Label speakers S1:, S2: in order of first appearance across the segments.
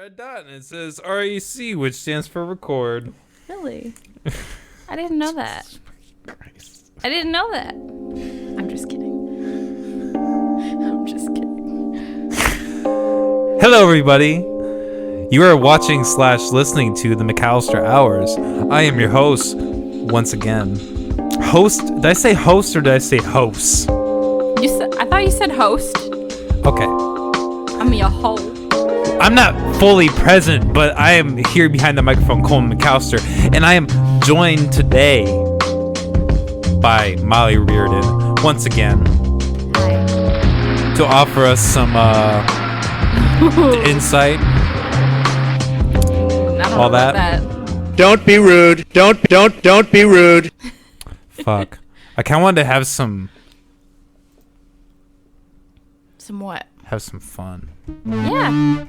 S1: red dot and it says REC, which stands for record.
S2: Really? I didn't know that. I didn't know that. I'm just kidding. I'm just kidding.
S1: Hello, everybody. You are watching / listening to the McAllister Hours. I am your host, once again. Host? Did I say host or did I say host?
S2: I thought you said host.
S1: Okay.
S2: I'm your host.
S1: I'm not fully present, but I am here behind the microphone, Coleman McAllister, and I am joined today by Molly Reardon, once again, to offer us some insight. All that.
S3: Don't be rude. Don't be rude.
S1: Fuck. I kind of wanted to have some
S2: what?
S1: Have some fun.
S2: Yeah.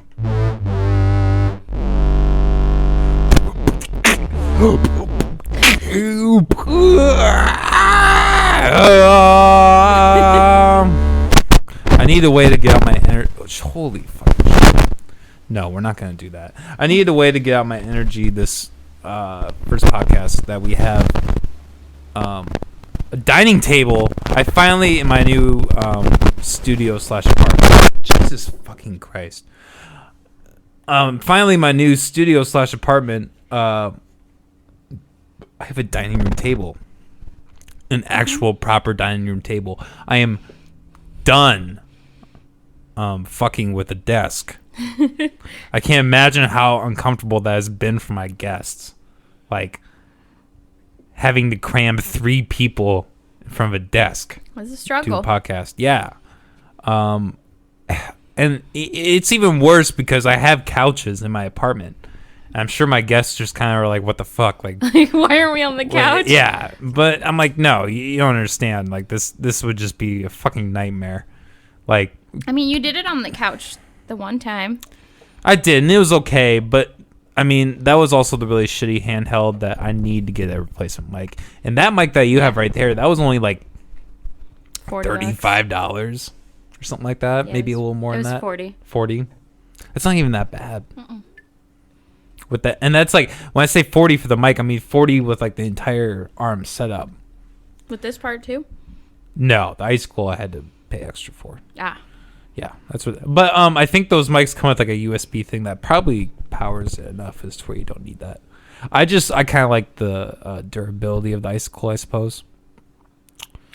S1: I need a way to get out my energy. Holy fuck. No, we're not going to do that. I need a way to get out my energy this first podcast that we have. A dining table. I finally, in my new studio / apartment. Jesus fucking Christ. Finally, my new studio / apartment. I have a dining room table. An actual proper dining room table. I am done fucking with a desk. I can't imagine how uncomfortable that has been for my guests. Like, having to cram 3 people in front of a desk.
S2: It's a struggle.
S1: To a podcast. Yeah. And it's even worse because I have couches in my apartment. I'm sure my guests just kind of are like, what the fuck? Like,
S2: why aren't we on the couch?
S1: Yeah. But I'm like, no, you don't understand. Like, this would just be a fucking nightmare. Like,
S2: I mean, you did it on the couch the one time.
S1: I did, and it was okay, but I mean, that was also the really shitty handheld that I need to get a replacement mic. And that mic that you have right there, that was only like $35 or something like that.
S2: Yeah,
S1: maybe a little more than that.
S2: It was
S1: 40. It's not even that bad. With that, and that's like, when I say 40 for the mic, I mean 40 with like the entire arm set up.
S2: With this part too?
S1: No, the icicle I had to pay extra for.
S2: Ah.
S1: Yeah, that's what. But I think those mics come with like a USB thing that probably powers it enough as to where you don't need that. I kind of like the durability of the icicle, I suppose.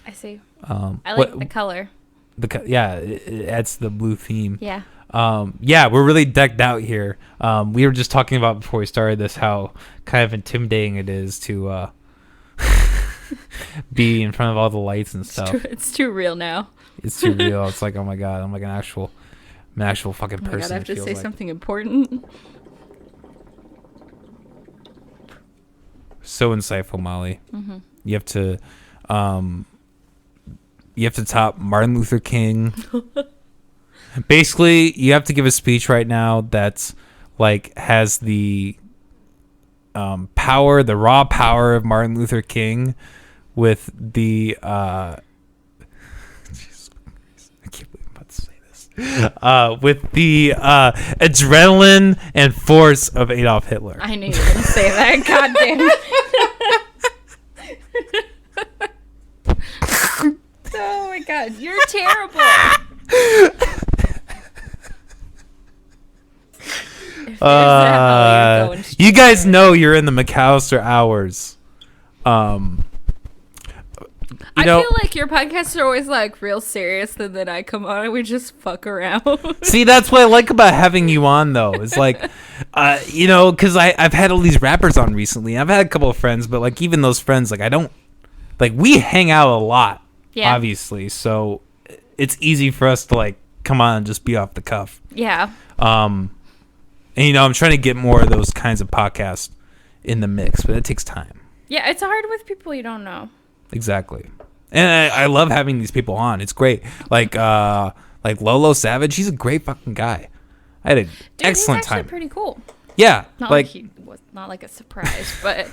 S2: I see. I like the color.
S1: It adds to the blue theme.
S2: Yeah.
S1: Yeah, we're really decked out here. We were just talking about before we started this how kind of intimidating it is to be in front of all the lights and stuff.
S2: It's too real now.
S1: It's too real. It's like, oh my god, I'm like an actual fucking person.
S2: Oh my god, I have to say something important.
S1: So insightful, Molly.
S2: Mm-hmm.
S1: You have to top Martin Luther King. Basically, you have to give a speech right now that's like has the power, the raw power of Martin Luther King, with the I can't believe I'm about to say this. With the adrenaline and force of Adolf Hitler.
S2: I knew you were going to say that. God damn it. Oh my god, you're terrible.
S1: You guys know you're in the McAllister Hours.
S2: I feel like your podcasts are always like real serious, and then I come on and we just fuck around.
S1: See, that's what I like about having you on, though. It's like, because I've had all these rappers on recently. I've had a couple of friends, but like even those friends, like I don't, like we hang out a lot, obviously. So it's easy for us to like come on and just be off the cuff.
S2: Yeah.
S1: And I'm trying to get more of those kinds of podcasts in the mix, but it takes time.
S2: Yeah, it's hard with people you don't know.
S1: Exactly. And I love having these people on. It's great. Like Lolo Savage, he's a great fucking guy. I had an excellent time.
S2: He's actually pretty cool.
S1: Yeah.
S2: Not like he was not like a surprise, but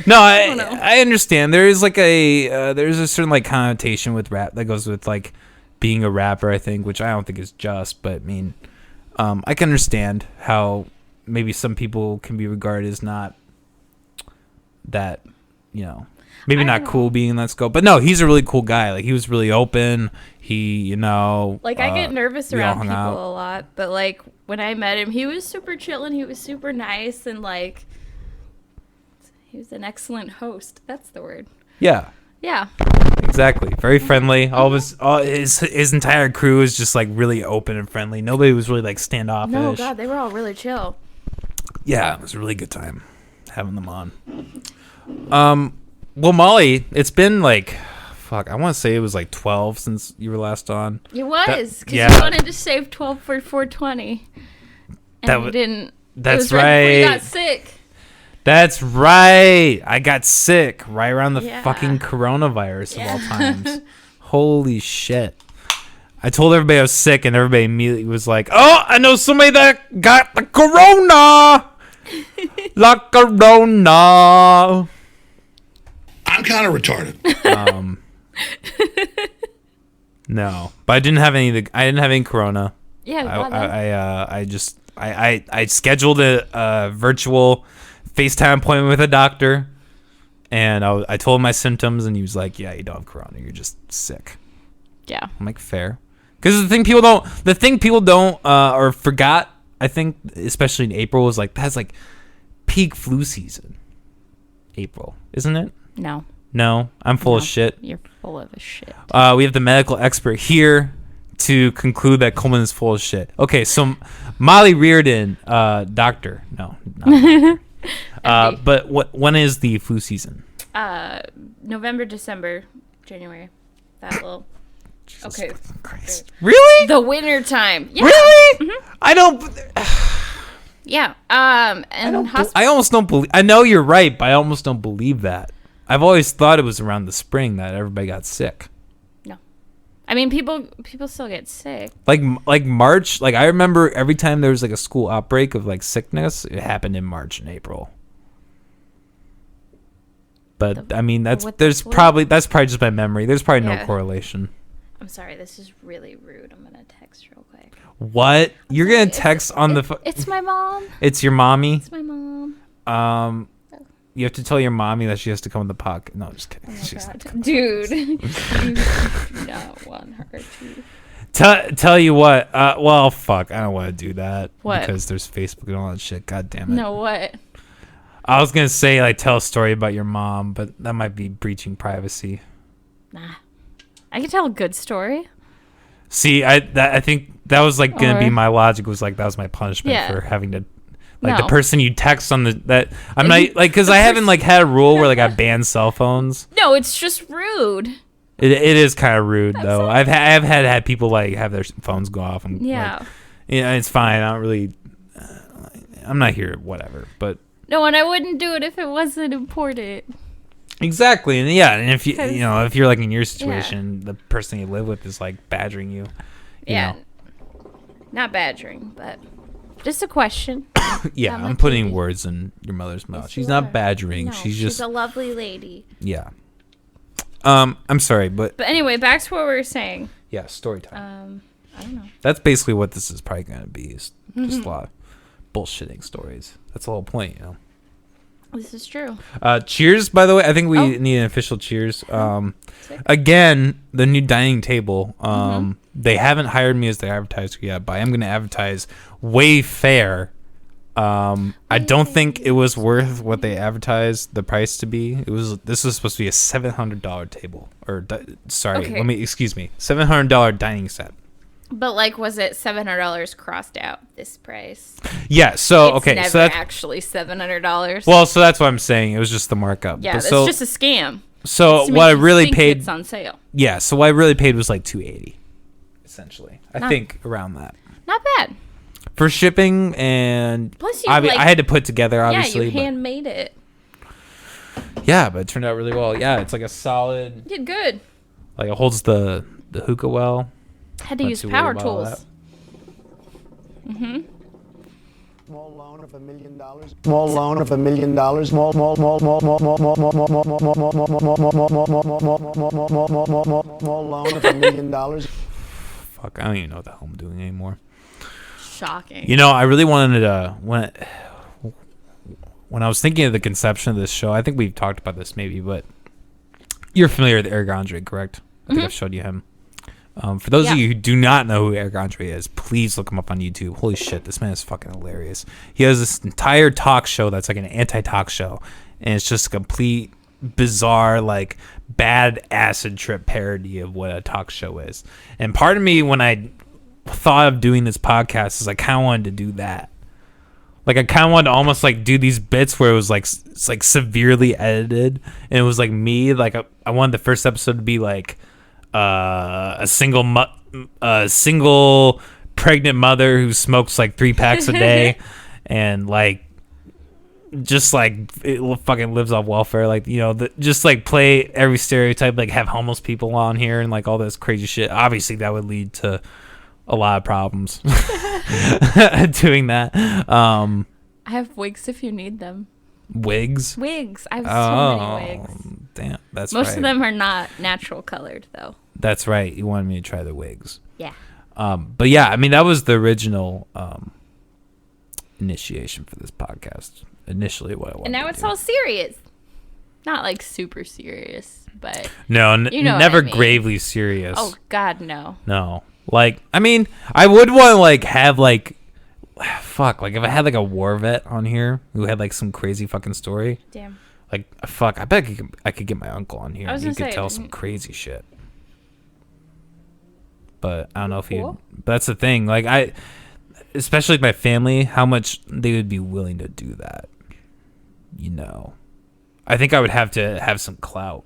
S1: No, I understand. There is like there's a certain like connotation with rap that goes with like being a rapper, I think, which I don't think is just, but I mean, I can understand how maybe some people can be regarded as not that, maybe
S2: I
S1: not
S2: don't
S1: cool
S2: know.
S1: being in that scope. But no, he's a really cool guy. Like, he was really open. He,
S2: Like, I get nervous
S1: we all
S2: around
S1: hung
S2: people
S1: out.
S2: a lot, but like when I met him, he was super chill and he was super nice and like he was an excellent host. That's the word.
S1: Yeah,
S2: Yeah.
S1: exactly. Very friendly. All his entire crew is just like really open and friendly. Nobody was really like standoffish.
S2: No, God, they were all really chill.
S1: Yeah, it was a really good time having them on. Well, Molly, it's been like, I want to say it was like 12 since you were last on.
S2: It was because
S1: yeah.
S2: you wanted to save 12 for 420, and
S1: That
S2: you
S1: wa-
S2: didn't.
S1: That's
S2: it was right before you
S1: right.
S2: got sick.
S1: That's right. I got sick right around the
S2: Yeah.
S1: fucking coronavirus of all
S2: Yeah.
S1: times. Holy shit. I told everybody I was sick, and everybody immediately was like, "Oh, I know somebody that got the corona." La corona.
S4: I'm kind of retarded.
S1: No, but I didn't have any corona.
S2: Yeah, God,
S1: I scheduled a virtual FaceTime appointment with a doctor, and I told him my symptoms, and he was like, "Yeah, you don't have corona. You're just sick."
S2: yeah.
S1: I'm like, fair, because the thing people don't or forgot, I think, especially in April, was like that's like peak flu season. April, isn't it?
S2: No,
S1: I'm full of shit.
S2: you're full of shit.
S1: We have the medical expert here to conclude that Coleman is full of shit. Okay, so Molly Reardon, doctor. No, not doctor. But when is the flu season?
S2: November, December, January. That little. Okay.
S1: Christ. Really?
S2: The winter time. Yeah.
S1: Really? I don't.
S2: Yeah. And
S1: I almost don't believe. I know you're right, but I almost don't believe that. I've always thought it was around the spring that everybody got sick.
S2: No. I mean, people still get sick.
S1: Like March. Like, I remember every time there was like a school outbreak of like sickness, it happened in March and April. But I mean, that's probably just my memory. There's probably no correlation.
S2: I'm sorry, this is really rude. I'm gonna text real quick.
S1: What? You're gonna text on the?
S2: It's my mom.
S1: It's your mommy.
S2: It's my mom.
S1: You have to tell your mommy that she has to come in the pocket. No, just kidding.
S2: Oh my
S1: She's
S2: God. Dude, you do not want her to.
S1: Tell you what. Well, fuck. I don't want to do that.
S2: What?
S1: Because there's Facebook and all that shit. God damn it.
S2: No, what?
S1: I was gonna say like tell a story about your mom, but that might be breaching privacy.
S2: Nah. I can tell a good story.
S1: See, I think that was like gonna be
S2: Or-
S1: my logic. Was like that was my punishment
S2: Yeah.
S1: for having to. Like
S2: No.
S1: the person you text on I'm not like because I haven't like had a rule where like I ban cell phones.
S2: No, it's just rude.
S1: It is kind of rude though. I've had people like have their phones go off and
S2: Yeah.
S1: like, it's fine. I don't really. I'm not here. Whatever. But
S2: No, and I wouldn't do it if it wasn't important.
S1: exactly, and and if you
S2: 'Cause-
S1: if you're like in your situation, the person you live with is like badgering you. You
S2: Yeah.
S1: know.
S2: Not badgering, but just a question.
S1: Yeah,
S2: Not my
S1: I'm putting
S2: baby.
S1: words in your mother's mouth.
S2: Yes,
S1: She's
S2: you
S1: not
S2: are.
S1: badgering.
S2: No,
S1: she's just
S2: a lovely lady.
S1: yeah. I'm sorry, but
S2: But anyway, back to what we were saying.
S1: yeah, story time.
S2: I don't know.
S1: That's basically what this is probably going to be. Is just a lot of bullshitting stories. That's the whole point,
S2: This is true.
S1: Cheers, by the way. I think we
S2: Oh.
S1: need an official cheers.
S2: Sick.
S1: Again, the new dining table. They haven't hired me as their advertiser yet, but I am going to advertise Wayfair. I don't think it was worth what they advertised the price to be. This was supposed to be a $700 table, or
S2: Okay.
S1: excuse me, $700 dining set.
S2: But like, was it $700 crossed out this price?
S1: Yeah. So
S2: It's
S1: okay.
S2: never
S1: So that's
S2: actually $700.
S1: well. So that's what I'm saying. It was just the markup.
S2: yeah,
S1: But
S2: that's
S1: so
S2: just a scam.
S1: so
S2: It's to
S1: what I
S2: make you
S1: really
S2: think
S1: paid.
S2: It's on sale.
S1: Yeah. So what I really paid was like $280, essentially. I
S2: Not-
S1: think around that.
S2: Not bad.
S1: For shipping and
S2: Plus you, like-
S1: I had to put together obviously.
S2: Yeah, you handmade it.
S1: but it turned out really well. Yeah, it's like a solid.
S2: You did good.
S1: Like it holds the hookah well.
S2: Had to
S1: Not
S2: use
S1: too
S2: power
S1: worried about all
S2: tools.
S5: Small loan of $1 million. Small loan of $1 million. Small loan of $1 million.
S1: Fuck, I don't even know what the hell I'm doing anymore.
S2: Shocking.
S1: You know, I really wanted to when I was thinking of the conception of this show. I think we've talked about this maybe, but you're familiar with Eric Andre, correct? I think I've showed you him. For those of you who do not know who Eric Andre is, please look him up on YouTube. Holy shit, this man is fucking hilarious. He has this entire talk show that's like an anti-talk show, and it's just a complete bizarre, like, bad acid trip parody of what a talk show is. And part of me, when I thought of doing this podcast, is I kind of wanted to do that. Like, I kind of wanted to almost like do these bits where it was like it's like severely edited, and it was like me. Like, I wanted the first episode to be like a single pregnant mother who smokes like 3 packs a day, and like just like it fucking lives off welfare. Like, you know, just like play every stereotype, like have homeless people on here and like all this crazy shit. Obviously, that would lead to a lot of problems doing that.
S2: I have wigs if you need them.
S1: Wigs?
S2: Wigs. I have so many wigs.
S1: Damn, that's
S2: Most
S1: right.
S2: of them are not natural colored, though.
S1: That's right. You wanted me to try the wigs.
S2: Yeah.
S1: But yeah, I mean, that was the original initiation for this podcast. Initially, what I wanted.
S2: And now
S1: to
S2: it's
S1: do.
S2: all serious. Not like super serious, but
S1: No,
S2: you know
S1: never
S2: what I mean.
S1: gravely serious.
S2: Oh God, no.
S1: No. Like, I mean, I would want to like have like, fuck, like if I had like a war vet on here who had like some crazy fucking story.
S2: Damn.
S1: Like, fuck, I bet I could get my uncle on here
S2: I
S1: and
S2: was
S1: he
S2: gonna
S1: could
S2: say,
S1: tell some crazy shit. But I don't know if he.
S2: Cool.
S1: But that's the thing. Like, especially my family, how much they would be willing to do that. You know, I think I would have to have some clout.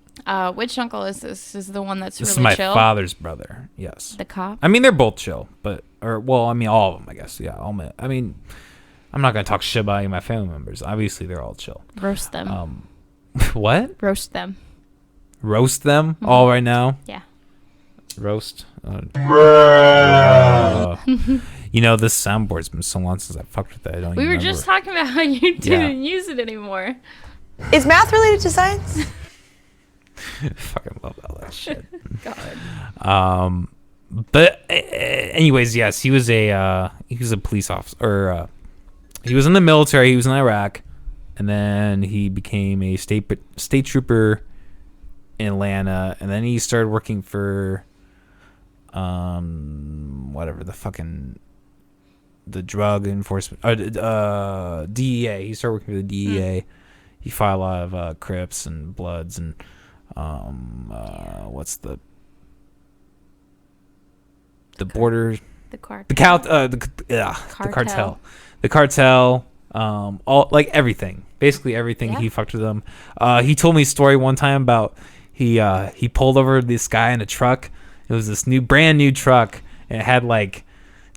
S2: Which uncle is this? Is the one that's
S1: This
S2: really
S1: is my
S2: chill?
S1: father's brother. Yes.
S2: The cop?
S1: I mean, they're both chill, but I mean, all of them, I guess. Yeah. I mean, I'm not gonna talk shit about any of my family members. Obviously, they're all chill.
S2: Roast them.
S1: What?
S2: Roast them.
S1: Roast them all right now?
S2: Yeah.
S1: Roast. You know, this soundboard's been so long since I fucked with that. I don't.
S2: We
S1: even
S2: were
S1: remember.
S2: just talking about how you didn't use it anymore.
S6: Is math related to science?
S1: Fucking love all that shit.
S2: God.
S1: But anyways, yes, he was a police officer, or he was in the military. He was in Iraq, and then he became a state trooper in Atlanta, and then he started working for whatever the drug enforcement, DEA. He started working for the DEA. He fought a lot of Crips and Bloods and what's the border,
S2: The cartel.
S1: the cartel, all like everything, basically everything.
S2: Yeah.
S1: He fucked with them. He told me a story one time about he pulled over this guy in a truck. It was this brand new truck, and it had like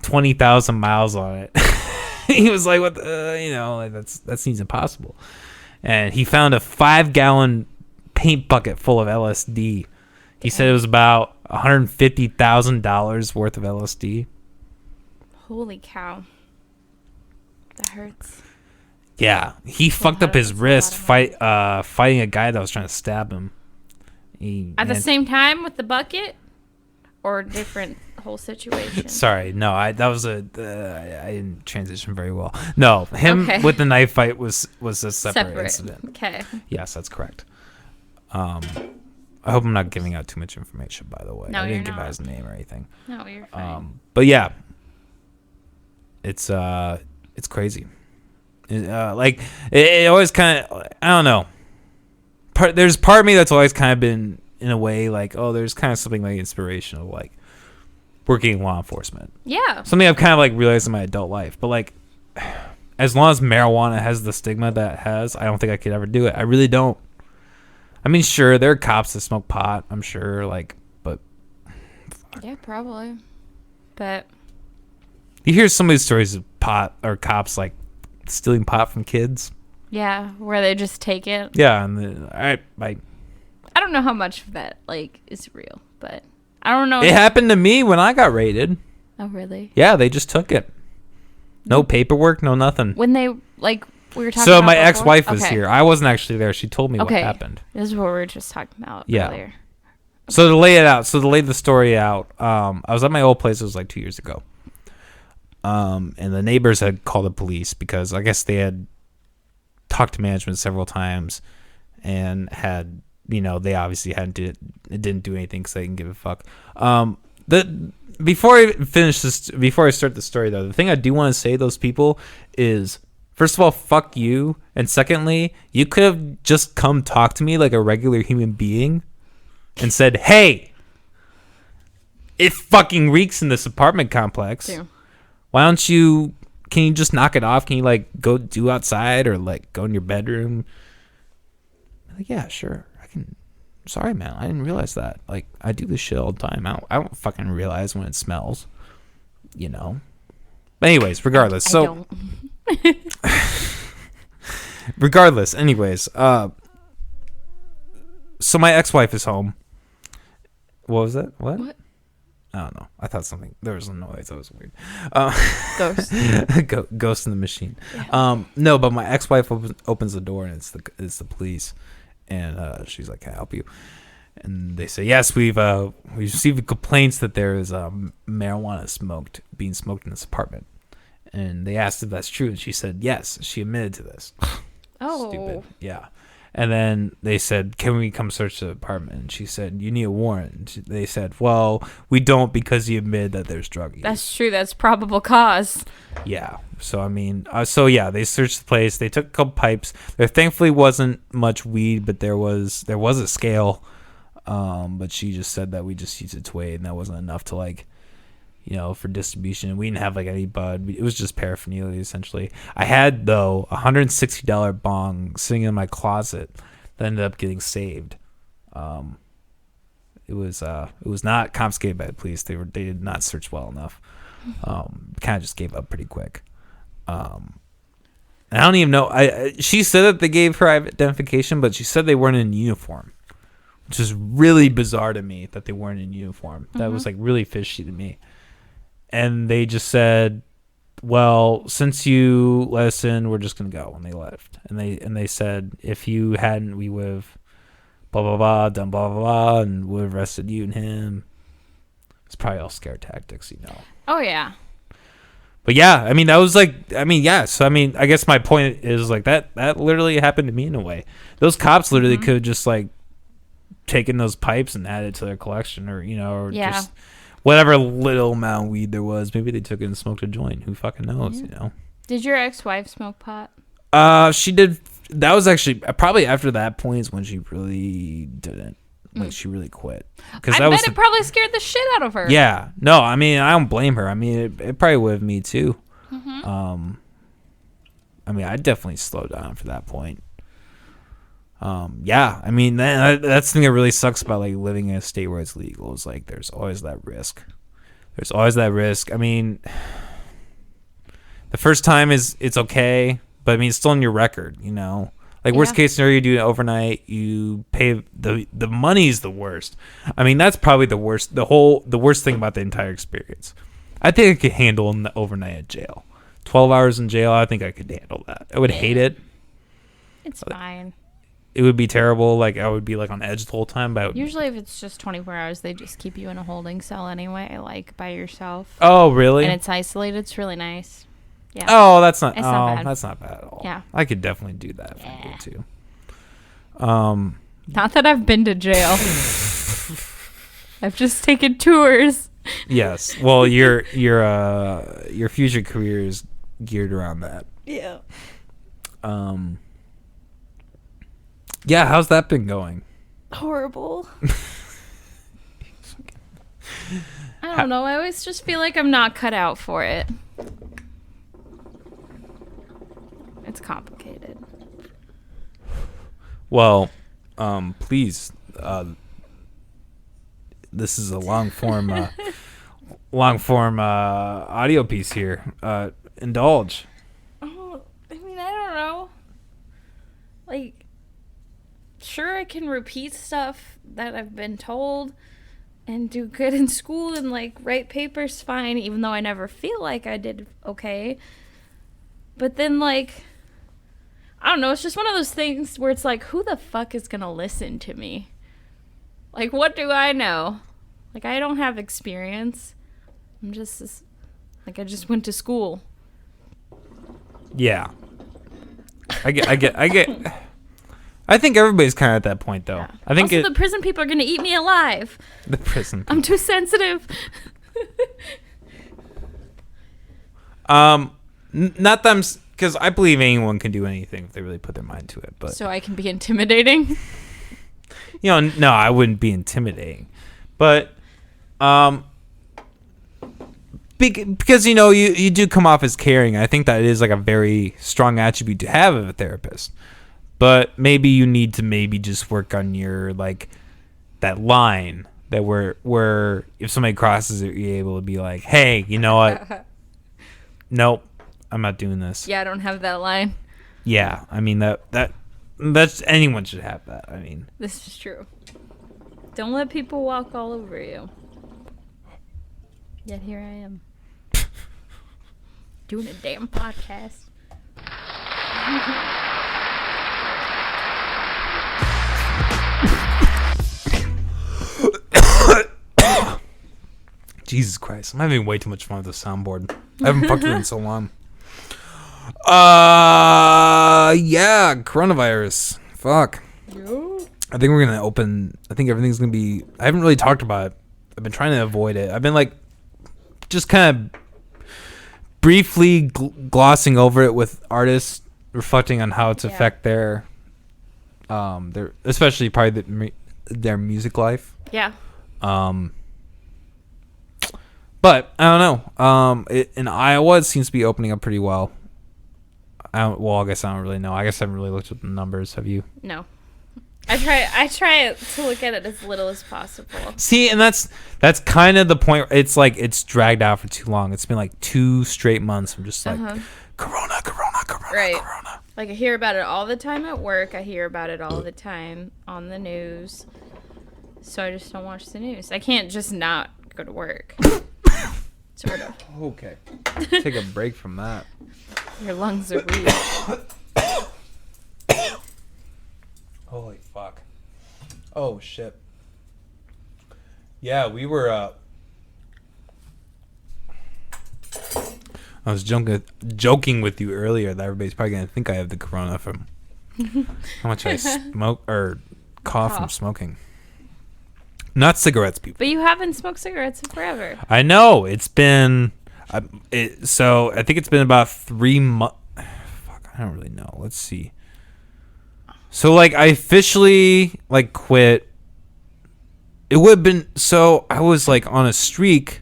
S1: 20,000 miles on it. He was like, "What? That seems impossible." And he found a 5-gallon paint bucket full of LSD. He said it was about $150,000 worth of LSD.
S2: Holy cow. That hurts.
S1: Yeah, he fucked up his wrist fighting a guy that was trying to stab him.
S2: At the same time with the bucket, or different whole situation?
S1: Sorry, no, I didn't transition very well. No, him
S2: Okay.
S1: with the knife fight was a separate incident.
S2: Okay.
S1: Yes, that's correct. I hope I'm not giving out too much information, by the way.
S2: No,
S1: I didn't
S2: you're
S1: give
S2: not.
S1: out his name or anything.
S2: No, you're fine.
S1: But yeah, it's crazy. It always kind of, I don't know. There's part of me that's always kind of been in a way like, oh, there's kind of something like inspirational, like working in law enforcement.
S2: Yeah.
S1: Something I've kind of like realized in my adult life. But like, as long as marijuana has the stigma that it has, I don't think I could ever do it. I really don't. I mean, sure, there are cops that smoke pot, I'm sure, like, but
S2: Yeah, probably. But
S1: you hear some of these stories of pot or cops like stealing pot from kids.
S2: yeah, where they just take it.
S1: Yeah, and then, all right, bye.
S2: I don't know how much of that is real, but I don't know.
S1: It happened to me when I got raided.
S2: Oh, really?
S1: Yeah, they just took it. No paperwork, no nothing.
S2: When they we were talking.
S1: So
S2: about
S1: my
S2: before?
S1: ex-wife was
S2: Okay.
S1: here. I wasn't actually there. She told me
S2: Okay.
S1: what happened.
S2: This is what we were just talking about
S1: Yeah.
S2: earlier.
S1: So to lay the story out, I was at my old place. It was like 2 years ago. And the neighbors had called the police because I guess they had talked to management several times and had, they obviously didn't do anything because they didn't give a fuck. Before I start the story though, the thing I do want to say to those people is, first of all, fuck you, and secondly, you could have just come talk to me like a regular human being and said, hey, it fucking reeks in this apartment complex.
S2: Yeah.
S1: Can you just knock it off? Can you like go do outside or like go in your bedroom? Like, yeah, sure. I can. Sorry, man. I didn't realize that. Like, I do this shit all the time. I don't fucking realize when it smells, But anyways, regardless. So so my ex-wife is home. What was that? What? I don't know. I thought there was a noise. That was weird.
S2: Ghost.
S1: Ghost in the machine.
S2: Yeah.
S1: No, but my ex-wife opens the door and it's the police, and she's like, "Can I help you?" And they say, "Yes, we've received complaints that there is marijuana being smoked in this apartment." And they asked if that's true, and she said yes. She admitted to this.
S2: Oh.
S1: Stupid. Yeah. And then they said, "Can we come search the apartment?" And she said, "You need a warrant." They said, "Well, we don't because you admitted that there's drug use."
S2: That's true. That's probable cause.
S1: Yeah. So, I mean, they searched the place. They took a couple pipes. There thankfully wasn't much weed, but there was a scale. But she just said that we just used it to weigh, and that wasn't enough to, like, for distribution. We didn't have like any bud. It was just paraphernalia essentially. I had though $160 bong sitting in my closet that ended up getting saved. It was not confiscated by the police. They did not search well enough. Kind of just gave up pretty quick. And I don't even know. She said that they gave her identification, but she said they weren't in uniform, which is really bizarre to me that they weren't in uniform. That was like really fishy to me. And they just said, "Well, since you let us in, we're just gonna go." And they left. And they said, "If you hadn't, we would have blah blah blah done blah blah blah, and would have arrested you and him." It's probably all scare tactics,
S2: Oh yeah.
S1: But yeah, I mean, that was like, yeah. So I mean, I guess my point is like that literally happened to me in a way. Those cops literally could have just like taken those pipes and added it to their collection, or just whatever little amount of weed there was. Maybe they took it and smoked a joint. Who fucking knows,
S2: Did your ex-wife smoke pot?
S1: She did. That was actually probably after that point is when she really didn't. Like, she really quit.
S2: I bet it probably scared the shit out of her.
S1: Yeah. No, I mean, I don't blame her. I mean, it probably would have me too.
S2: Mm-hmm.
S1: I mean, I definitely slowed down for that point. Yeah, I mean, that's the thing that really sucks about like living in a state where it's legal is like there's always that risk. I mean, the first time it's okay, but I mean, it's still in your record, Like worst case scenario, you do it overnight. You pay the money's the worst. I mean, that's probably the worst. The worst thing about the entire experience. I think I could handle an overnight at jail. 12 hours in jail, I think I could handle that. I would hate it.
S2: It's fine.
S1: It would be terrible. Like, I would be like on edge the whole time. But
S2: usually, if it's just 24 hours, they just keep you in a holding cell anyway, like by yourself.
S1: Oh, really?
S2: And it's isolated. It's really nice. Yeah.
S1: Oh, that's not.
S2: It's not bad.
S1: That's not bad at all.
S2: Yeah.
S1: I could definitely do that if I need to.
S2: Not that I've been to jail. I've just taken tours.
S1: Yes. Well, your future career is geared around that.
S2: Yeah.
S1: Yeah, how's that been going?
S2: Horrible. I don't know. I always just feel like I'm not cut out for it. It's complicated.
S1: Well, please, this is a long form audio piece here. Indulge.
S2: Oh, I mean, I don't know. Like, sure, I can repeat stuff that I've been told and do good in school and like write papers fine, even though I never feel like I did okay. But then, like, I don't know, it's just one of those things where it's like, who the fuck is gonna listen to me? Like, what do I know? Like, I don't have experience. I'm just this Like I just went to school.
S1: Yeah. I get. I think everybody's kind of at that point, though.
S2: Yeah.
S1: I think
S2: also, the prison people are gonna eat me alive.
S1: the prison.
S2: I'm too sensitive.
S1: Not them, because I believe anyone can do anything if they really put their mind to it. But
S2: So I can be intimidating.
S1: no, I wouldn't be intimidating, but because you do come off as caring. I think that is like a very strong attribute to have of a therapist. But maybe you need to just work on your like that line that where if somebody crosses it, you're able to be like, hey, you know what? Nope, I'm not doing this.
S2: Yeah, I don't have that line.
S1: Yeah, I mean that's anyone should have that. I mean,
S2: This is true. Don't let people walk all over you. Yet here I am. Doing a damn podcast.
S1: Jesus Christ, I'm having way too much fun with the soundboard. I haven't fucked with it in so long. Yeah, coronavirus. Fuck. I think we're gonna open. I think everything's gonna be. I haven't really talked about it. I've been trying to avoid it. I've been like, just kind of briefly glossing over it with artists, reflecting on how it's affect their especially probably their music life.
S2: Yeah.
S1: But I don't know. In Iowa, it seems to be opening up pretty well. I guess I don't really know. I guess I haven't really looked at the numbers. Have you?
S2: No. I try to look at it as little as possible.
S1: See, and that's kind of the point. It's like it's dragged out for too long. It's been like 2 straight months. I'm just like, Corona.
S2: Right.
S1: Corona.
S2: Like I hear about it all the time at work. I hear about it all the time on the news. So I just don't watch the news. I can't just not go to work. Sort of.
S1: Okay. Take a break from that.
S2: Your lungs are weak.
S1: Holy fuck. Oh shit. Yeah, we were I was joking with you earlier that everybody's probably gonna think I have the corona from how much I smoke or cough from smoking. Not cigarettes, people.
S2: But you haven't smoked cigarettes in forever.
S1: I know. It's been so I think it's been about 3 months. Fuck, I don't really know. Let's see. So like I officially like quit. It would have been so I was like on a streak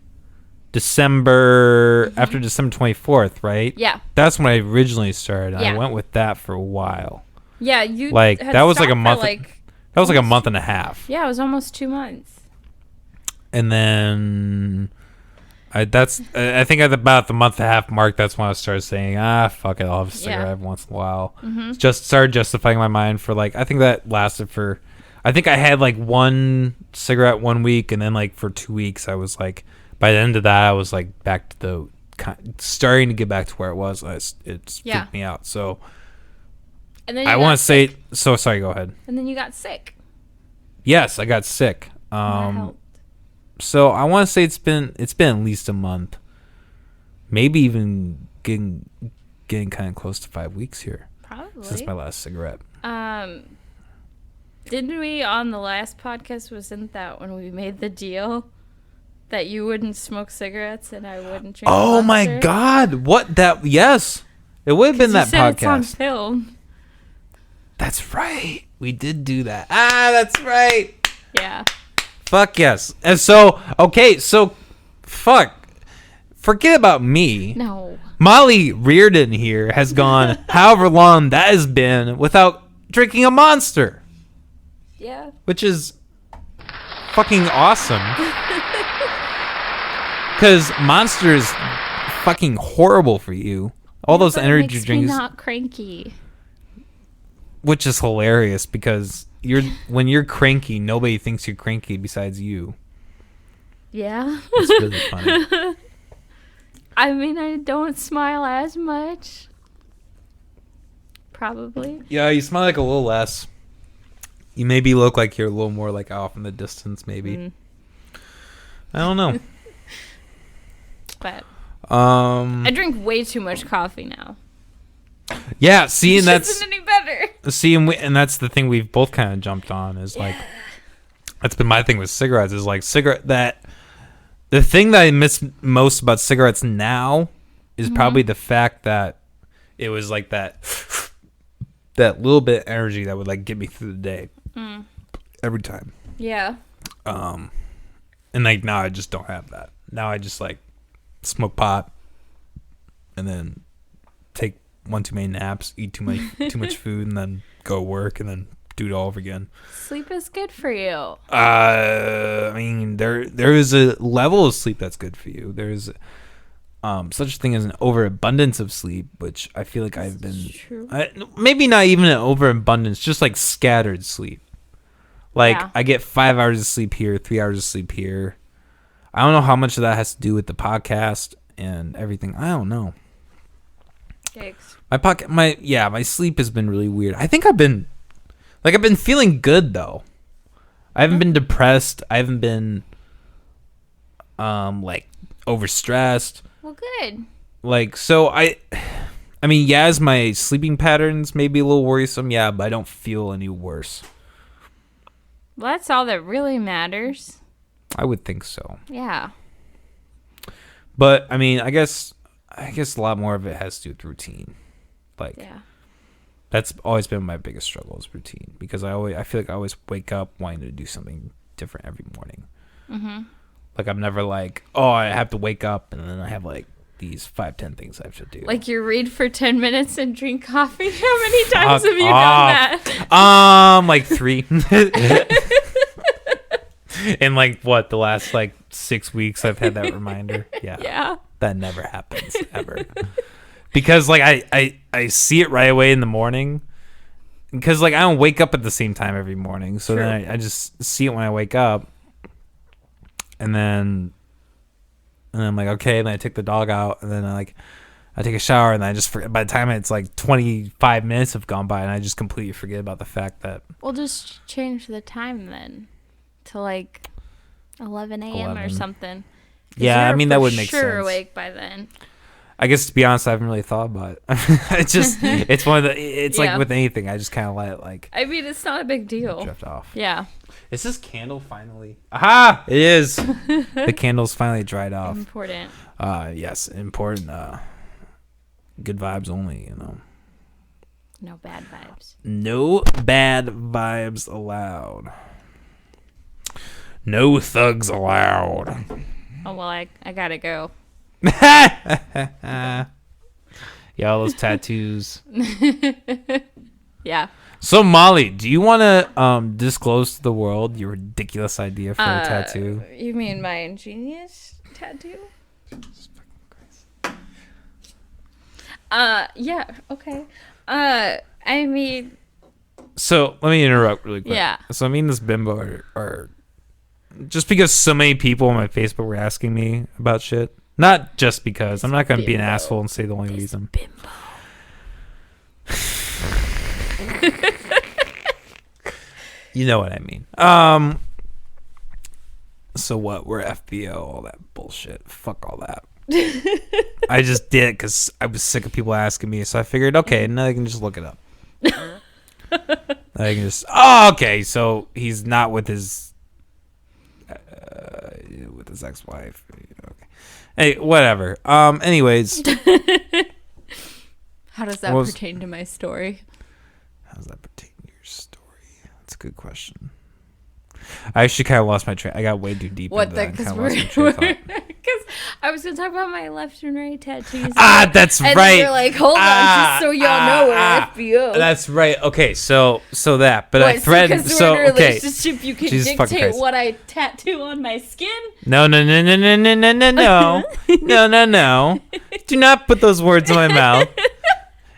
S1: after December 24th, right?
S2: Yeah.
S1: That's when I originally started.
S2: Yeah.
S1: I went with that for a while.
S2: Yeah, you
S1: Like
S2: had
S1: that was like a
S2: stopped for,
S1: month.
S2: like,
S1: that was like a month and a half.
S2: yeah, it was almost 2 months.
S1: And then I think at about the month and a half mark, that's when I started saying, fuck it, I'll have a cigarette every once in a while. Just started justifying my mind for like, I think that lasted for, I think I had like 1 cigarette 1 week, and then like for 2 weeks, I was like, by the end of that, I was like back to starting to get back to where it was. It freaked me out. So
S2: And then
S1: I want to say, so sorry, go ahead.
S2: And then you got sick.
S1: Yes, I got sick.
S2: That helped.
S1: So I want to say it's been at least a month, maybe even getting kind of close to 5 weeks here.
S2: Probably.
S1: Since my last cigarette.
S2: Didn't we on the last podcast, wasn't that when we made the deal that you wouldn't smoke cigarettes and I wouldn't drink
S1: Oh my
S2: Monster?
S1: God! What that? Yes, it would have been that
S2: You said it's on
S1: podcast.
S2: film.
S1: That's right. We did do that. That's right.
S2: Yeah.
S1: Fuck yes. And so forget about me.
S2: No.
S1: Molly Reardon here has gone however long that has been without drinking a Monster,
S2: Yeah.
S1: which is fucking awesome. Because Monster is fucking horrible for you. All those
S2: But
S1: energy
S2: it makes
S1: drinks,
S2: me not cranky.
S1: which is hilarious because when you're cranky, nobody thinks you're cranky besides you.
S2: Yeah.
S1: It's really funny.
S2: I mean, I don't smile as much. Probably.
S1: Yeah, you smile like a little less. You maybe look like you're a little more like off in the distance, maybe. I don't know.
S2: But I drink way too much coffee now.
S1: Yeah, see, and
S2: Which
S1: that's
S2: isn't any better.
S1: see, and that's the thing we've both kind of jumped on is like that's been my thing with cigarettes is like the thing that I miss most about cigarettes now is probably the fact that it was like that little bit of energy that would like get me through the day every time.
S2: Yeah.
S1: And like now I just don't have that. Now I just like smoke pot and then take one too many naps, eat too much food, and then go to work and then do it all over again.
S2: Sleep is good for you.
S1: I mean, there is a level of sleep that's good for you. There's such a thing as an overabundance of sleep, which I feel like I've been maybe not even an overabundance, just like scattered sleep. Like I get 5 hours of sleep here, 3 hours of sleep here. I don't know how much of that has to do with the podcast and everything. I don't know.
S2: Yikes.
S1: My sleep has been really weird. I think I've been feeling good though. I haven't been depressed. I haven't been like overstressed.
S2: Well, good.
S1: Like so I mean, yeah, as my sleeping patterns may be a little worrisome, yeah, but I don't feel any worse.
S2: Well, that's all that really matters.
S1: I would think so.
S2: Yeah.
S1: But I mean, I guess a lot more of it has to do with routine. Like that's always been my biggest struggle is routine because I feel like I always wake up wanting to do something different every morning. Mm-hmm. Like I'm never like, oh, I have to wake up and then I have like these 5-10 things I have to do.
S2: Like you read for 10 minutes and drink coffee. How many times have you done that?
S1: Like 3. In like what the last like 6 weeks I've had that reminder. Yeah. That never happens ever. Because like I see it right away in the morning. Because like I don't wake up at the same time every morning. So then I just see it when I wake up. And then I'm like, okay, and then I take the dog out and then I take a shower and then I just forget. By the time it's like 25 minutes have gone by and I just completely forget about the fact that
S2: We'll just change the time then to like 11 a.m. or something.
S1: Yeah, I mean that would make sense.
S2: Sure, awake by then.
S1: I guess to be honest, I haven't really thought about it. It's one of the. It's like with anything, I just kind of let it like.
S2: I mean, it's not a big deal.
S1: Drift off.
S2: Yeah.
S1: Is this candle finally? Aha! It is. The candle's finally dried off.
S2: Important.
S1: Yes, important. Good vibes only. You know.
S2: No bad vibes.
S1: No bad vibes allowed. No thugs allowed.
S2: Oh well, I gotta go.
S1: Yeah, all those tattoos.
S2: Yeah.
S1: So Molly, do you want to disclose to the world your ridiculous idea for a tattoo?
S2: You mean my ingenious tattoo? Yeah. Okay. I mean.
S1: So let me interrupt really quick.
S2: Yeah.
S1: So me and this bimbo are just because so many people on my Facebook were asking me about shit. Not just because. I'm not going to be an asshole and say the only reason.
S2: Bimbo.
S1: You know what I mean. So what? We're FBO, all that bullshit. Fuck all that. I just did it because I was sick of people asking me. So I figured, okay, now I can just look it up. I can just. Oh, okay. So he's not with his ex-wife. Okay. Hey, whatever. Anyways.
S2: How does that pertain to my story?
S1: How does that pertain to your story? That's a good question. I actually kind of lost my train. I got way too deep into that. Because
S2: I was going to talk about my left and right tattoos.
S1: That's
S2: and
S1: right.
S2: And you're like, hold on, just so y'all know we're FBO.
S1: That's right. Okay, so that. But I threatened.
S2: So
S1: we're in a
S2: relationship, you can dictate what I tattoo on my skin?
S1: No. No. Do not put those words in my mouth.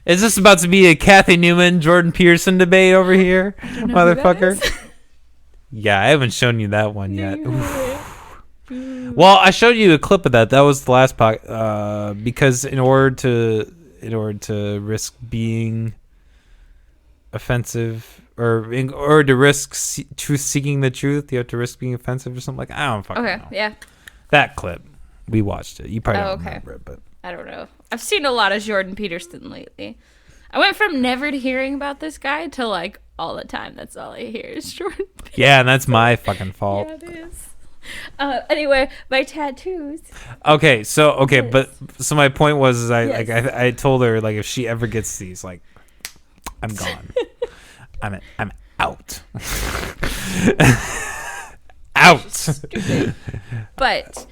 S1: Is this about to be a Kathy Newman, Jordan Peterson debate over here, motherfucker? Yeah, I haven't shown you that one yet. Well, I showed you a clip of that. That was the last part. Because in order to risk being offensive, or in order to risk seeking the truth, you have to risk being offensive or something like that. I don't fucking know.
S2: Yeah.
S1: That clip We watched it. You probably
S2: Oh,
S1: don't
S2: okay.
S1: remember it, but
S2: I don't know. I've seen a lot of Jordan Peterson lately. I went from never to hearing about this guy to like all the time. That's all I hear is Jordan Peterson.
S1: yeah, and that's my fucking fault.
S2: Yeah, it is. Anyway, my tattoos.
S1: Okay, so
S2: Yes.
S1: but so my point was is
S2: Yes.
S1: I told her like if she ever gets these, like I'm gone. I'm out. Out.
S2: But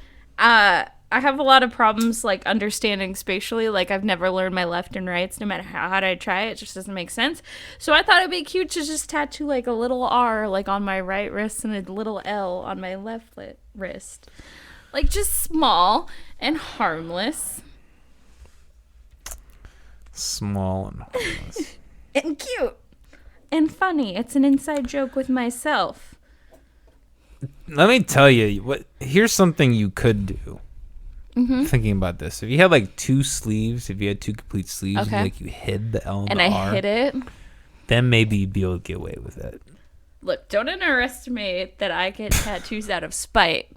S2: I have a lot of problems like understanding spatially. Like I've never learned my left and rights no matter how hard I try. It just doesn't make sense. So I thought it'd be cute to just tattoo like a little R like on my right wrist and a little L on my left wrist. Like just small and harmless
S1: Small and harmless.
S2: and cute and funny. It's an inside joke with myself.
S1: Let me tell you what. Here's something you could do. Thinking about this, if you had like two sleeves, if you had two complete sleeves,
S2: Okay.
S1: and, like you hid the L and,
S2: And
S1: the
S2: I
S1: R,
S2: hid it.
S1: then maybe you'd be able to get away with it.
S2: Look, don't underestimate that I get tattoos out of spite.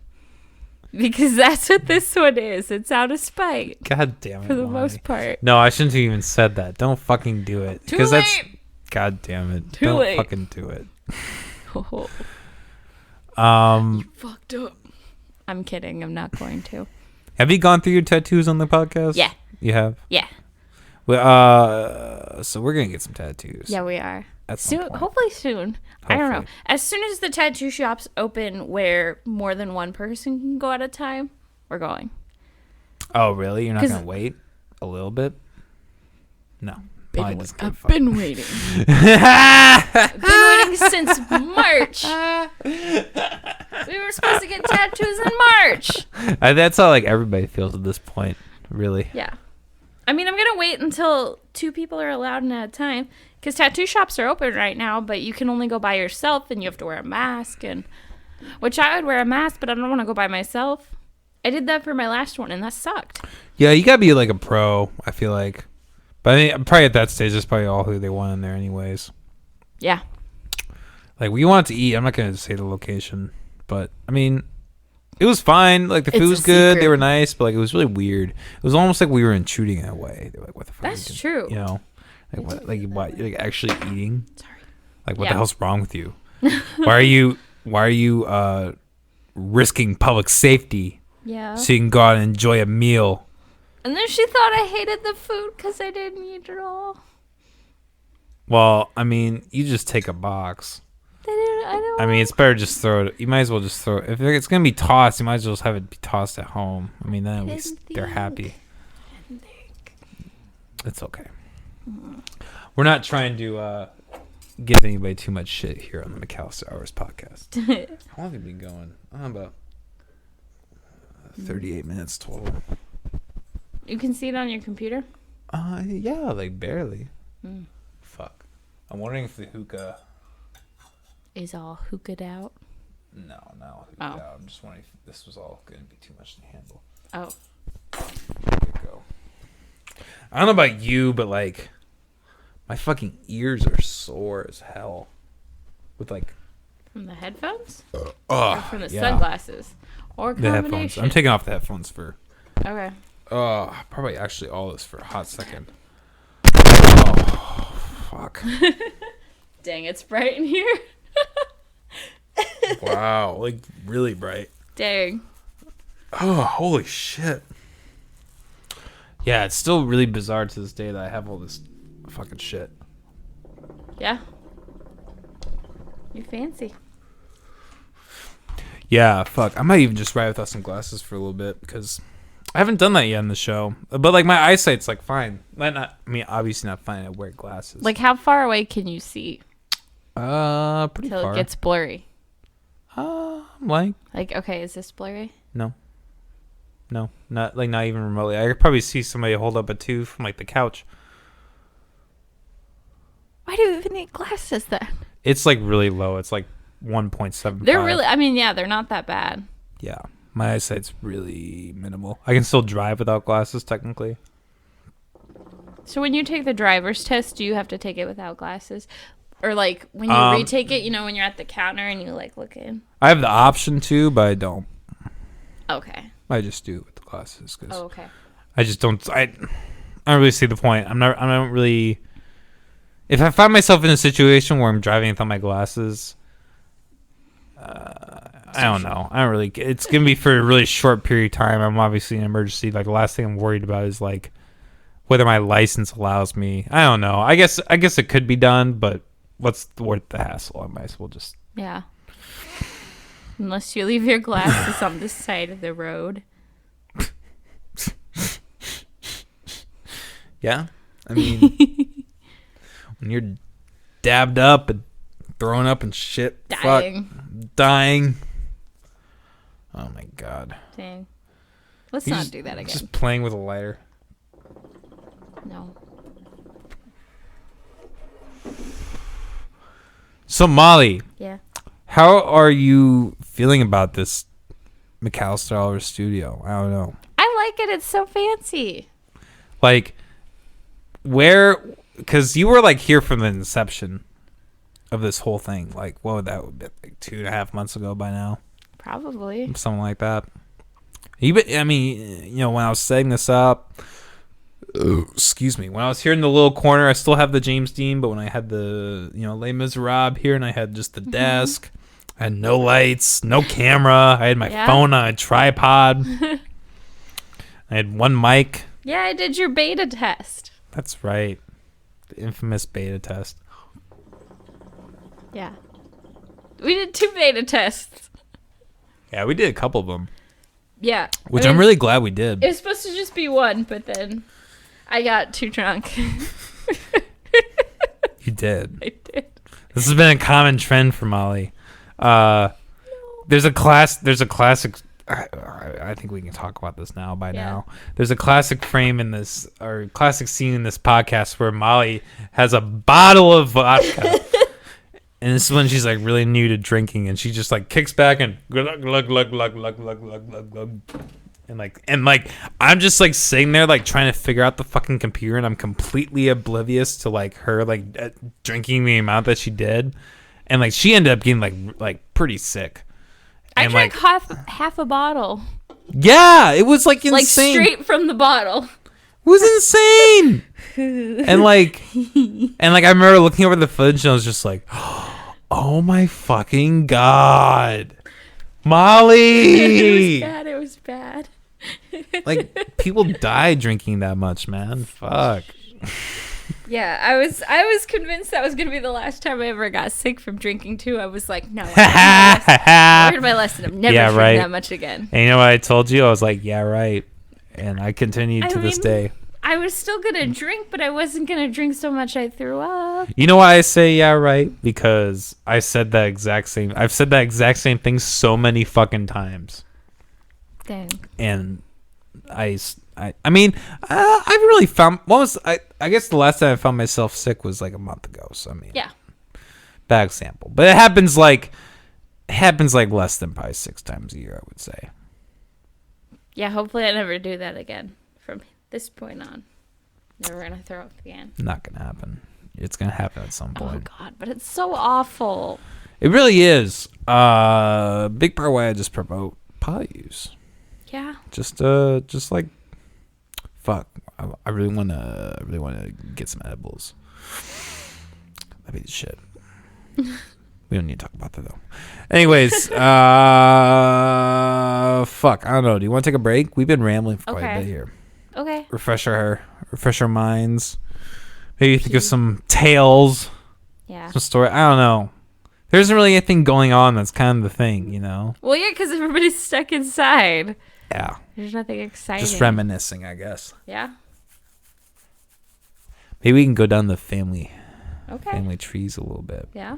S2: Because that's what this one is. It's out of spite
S1: God damn it!
S2: for the
S1: Lonnie.
S2: most part.
S1: No, I shouldn't have even said that. Don't fucking do it.
S2: Too
S1: Because that's.
S2: late.
S1: God damn it!
S2: Too
S1: Don't
S2: late.
S1: fucking do it.
S2: Oh,
S1: Um,
S2: fucked up. I'm kidding. I'm not going to.
S1: have you gone through your tattoos on the podcast?
S2: Yeah.
S1: You have.
S2: Yeah.
S1: Well, so we're gonna get some tattoos.
S2: Yeah, we are.
S1: At some
S2: Soon,
S1: point.
S2: hopefully soon. I don't know.
S1: Hopefully.
S2: As soon as the tattoo shops open where more than one person can go at a time, we're going.
S1: Oh, really? You're not
S2: 'Cause-
S1: gonna wait a little bit? No. Probably doesn't give a
S2: I've
S1: fuck.
S2: been waiting. I've been waiting since March. We were supposed to get tattoos in March.
S1: That's how like everybody feels at this point, really.
S2: Yeah. I mean, I'm going to wait until 2 people are allowed in at a time because tattoo shops are open right now, but you can only go by yourself and you have to wear a mask. And which I would wear a mask, but I don't want to go by myself. I did that for my last one and that sucked.
S1: Yeah, you gotta be like a pro, I feel like. But I mean, probably at that stage, that's probably all who they want in there, anyways.
S2: Yeah.
S1: Like, we wanted to eat. I'm not gonna say the location, but I mean, it was fine. Like, the
S2: It's
S1: food
S2: a
S1: was good. They
S2: secret.
S1: were nice, but like, it was really weird. It was almost like we were intruding in a way. They're like, "What the fuck?"
S2: That's
S1: are you
S2: true.
S1: doing? You know, like what? Like what? Like actually eating?
S2: Sorry.
S1: Like, what
S2: Yeah.
S1: the hell's wrong with you? Why are you? Why are you risking public safety
S2: Yeah.
S1: so you can go out and enjoy a meal?
S2: And then she thought I hated the food because I didn't eat it all.
S1: Well, I mean, you just take a box. I mean, it's better just throw it. You might as well just throw it. If it's going to be tossed, you might as well just have it be tossed at home. I mean, then at least they're happy. It's okay. We're not trying to give anybody too much shit here on the McAllister Hours podcast. How long have we been going? About 38 minutes total.
S2: You can see it on your computer?
S1: Yeah, like barely. Fuck. I'm wondering if the hookah...
S2: Is all hookah'd out?
S1: No.
S2: Oh.
S1: Yeah, I'm just wondering if this was all going to be too much to handle.
S2: Oh.
S1: There you go. I don't know about you, but like, my fucking ears are sore as hell. With like,
S2: From the headphones? Or
S1: oh,
S2: from the
S1: yeah,
S2: sunglasses? Or
S1: the headphones.
S2: combination?
S1: I'm taking off the headphones for,
S2: Okay.
S1: probably actually all this for a hot second. Oh, fuck.
S2: Dang, it's bright in here.
S1: Wow, like really bright.
S2: Dang.
S1: Oh, holy shit. Yeah, it's still really bizarre to this day that I have all this fucking shit.
S2: Yeah. You're fancy.
S1: Yeah, fuck. I might even just ride without some glasses for a little bit because I haven't done that yet in the show. But like my eyesight's like fine. Might not. I mean, obviously not fine. I wear glasses.
S2: Like, how far away can you see
S1: pretty
S2: till
S1: far.
S2: it gets blurry?
S1: Like
S2: Like, okay, is this blurry?
S1: no, not even remotely. I could probably see somebody hold up a tooth from like the couch.
S2: Why do you even need glasses then?
S1: It's like really low. It's like 1.75.
S2: They're really, I mean, yeah, they're not that bad.
S1: Yeah, my eyesight's really minimal. I can still drive without glasses technically.
S2: So when you take the driver's test, do you have to take it without glasses? Or like when you retake it, you know, when you're at the counter and you like look in?
S1: I have the option to, but I don't.
S2: Okay.
S1: I just do it with the glasses because
S2: Oh, okay.
S1: I just don't. I don't really see the point. I don't really. If I find myself in a situation where I'm driving without my glasses, I don't know. I don't really. It's gonna be for a really short period of time. I'm obviously in an emergency. Like the last thing I'm worried about is like whether my license allows me. I don't know. I guess it could be done, but what's worth the hassle? I might as well just.
S2: Yeah. Unless you leave your glasses on the side of the road.
S1: Yeah, I mean, when you're dabbed up and thrown up and shit, dying. Oh my god.
S2: Dang. Let's not do that again.
S1: Just playing with a lighter.
S2: No.
S1: So Molly,
S2: Yeah.
S1: how are you feeling about this McAllister Oliver studio? I don't know.
S2: I like it. It's so fancy.
S1: Like, where? Because you were like here from the inception of this whole thing. Like, what would that be? Like 2.5 months ago by now,
S2: Probably.
S1: something like that. I mean, you know, when I was setting this up, excuse me, when I was here in the little corner, I still have the James Dean, but when I had the, you know, Les Miserables here, and I had just the desk, I had no lights, no camera, I had my phone on a tripod, I had one mic.
S2: Yeah, I did your beta test.
S1: That's right, the infamous beta test.
S2: Yeah. We did 2 beta tests.
S1: Yeah, we did a couple of them.
S2: Yeah.
S1: Which I'm really glad we did.
S2: It was supposed to just be one, but then I got too drunk.
S1: You did.
S2: I did.
S1: This has been a common trend for Molly. There's a classic. I think we can talk about this now. Now, there's a classic frame in this, or classic scene in this podcast where Molly has a bottle of vodka, and this is when she's like really new to drinking, and she just like kicks back and glug glug glug glug glug glug glug glug glug. And like I'm just like sitting there like trying to figure out the fucking computer, and I'm completely oblivious to like her like drinking the amount that she did, and like she ended up getting like pretty sick.
S2: I
S1: And,
S2: drank
S1: like,
S2: half a bottle.
S1: Yeah, it was like insane.
S2: Like straight from the bottle.
S1: It was insane. and like I remember looking over the footage and I was just like, oh my fucking god, Molly.
S2: It was bad.
S1: Like people die drinking that much, man. Fuck.
S2: Yeah, I was convinced that was gonna be the last time I ever got sick from drinking too. I was like, no, I learned my lesson. I'm never drinking that much again.
S1: And you know what I told you? I was like, yeah, right. And I continued to this day.
S2: I was still gonna drink, but I wasn't gonna drink so much I threw up.
S1: You know why I say yeah, right? Because I've said that exact same thing so many fucking times.
S2: Dang.
S1: And I mean, I've really found. I guess the last time I found myself sick was like a month ago. So I mean,
S2: yeah,
S1: bad example, but it happens like less than probably 6 times a year, I would say.
S2: Yeah, hopefully I never do that again from this point on. Never gonna throw up again.
S1: Not gonna happen. It's gonna happen at some point.
S2: Oh God, but it's so awful.
S1: It really is. Big part why I just promote pot use.
S2: Yeah.
S1: Just like, fuck. I really wanna get some edibles. That'd be the shit. We don't need to talk about that though. Anyways, fuck. I don't know. Do you want to take a break? We've been rambling for quite a bit here.
S2: Okay.
S1: Refresh our minds. Maybe think of some tales.
S2: Yeah.
S1: Some story. I don't know. There isn't really anything going on. That's kind of the thing, you know.
S2: Well, yeah, because everybody's stuck inside.
S1: Yeah.
S2: There's nothing exciting.
S1: Just reminiscing, I guess.
S2: Yeah.
S1: Maybe we can go down the family trees a little bit.
S2: Yeah.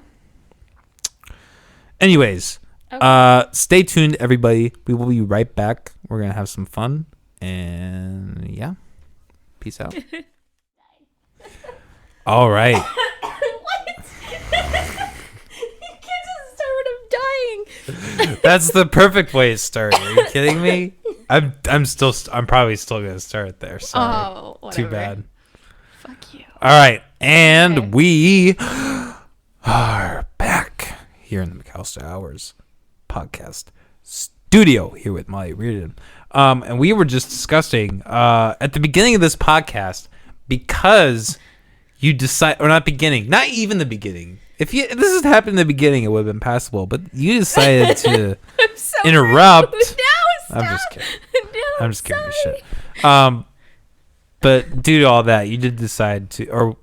S1: Anyways,
S2: Okay.
S1: Stay tuned, everybody. We will be right back. We're gonna have some fun, and yeah, peace out. All right.
S2: What? You can't just start when I'm dying.
S1: That's the perfect way to start. Are you kidding me? I'm probably still gonna start there. Sorry.
S2: Oh, whatever.
S1: Too bad.
S2: Fuck you.
S1: All right, and
S2: Okay.
S1: we are back here in the McAllister Hours podcast studio here with Molly Reardon. And we were just discussing at the beginning of this podcast, because you decide, or not beginning, not even the beginning. If this had happened in the beginning, it would have been passable. But you decided to interrupt.
S2: No, stop.
S1: I'm just kidding.
S2: No,
S1: I'm just kidding.
S2: sorry.
S1: Shit. But due to all that, you did decide to, or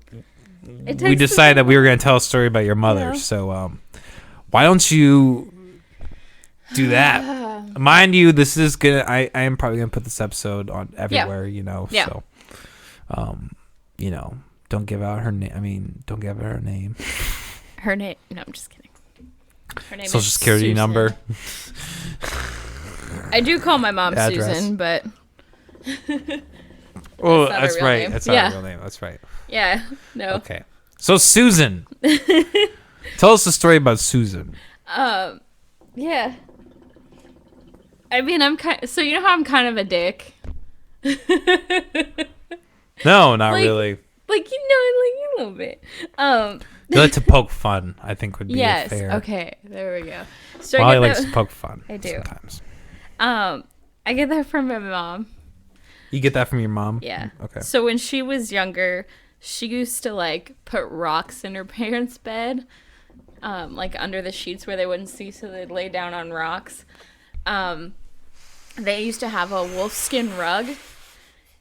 S1: we decided that we were going to tell a story about your mother.
S2: Yeah.
S1: So why don't you do that? Mind you, this is gonna. I am probably gonna put this episode on everywhere. You know.
S2: Yeah.
S1: So, you know, don't give out her name. I mean, don't give out her name.
S2: Her name. No, I'm just kidding. Her name
S1: Social
S2: is
S1: security
S2: Susan.
S1: number.
S2: I do call my mom
S1: Address.
S2: Susan, but
S1: Oh,
S2: not her
S1: that's
S2: real
S1: right.
S2: name.
S1: That's not
S2: Yeah.
S1: her real name. That's right.
S2: yeah, no.
S1: Okay. So Susan, tell us the story about Susan.
S2: Yeah. I mean, so you know how I'm kind of a dick.
S1: No, not
S2: Like-
S1: really.
S2: Like, you know, like a little bit.
S1: You like to poke fun, I think would be
S2: Yes.
S1: fair.
S2: Okay. There we go. So
S1: Molly
S2: I
S1: likes
S2: get
S1: to poke fun.
S2: I do.
S1: Sometimes.
S2: I get that from my mom.
S1: You get that from your mom?
S2: Yeah.
S1: Okay.
S2: So when she was younger, she used to like put rocks in her parents' bed, like under the sheets where they wouldn't see, so they'd lay down on rocks. They used to have a wolfskin rug,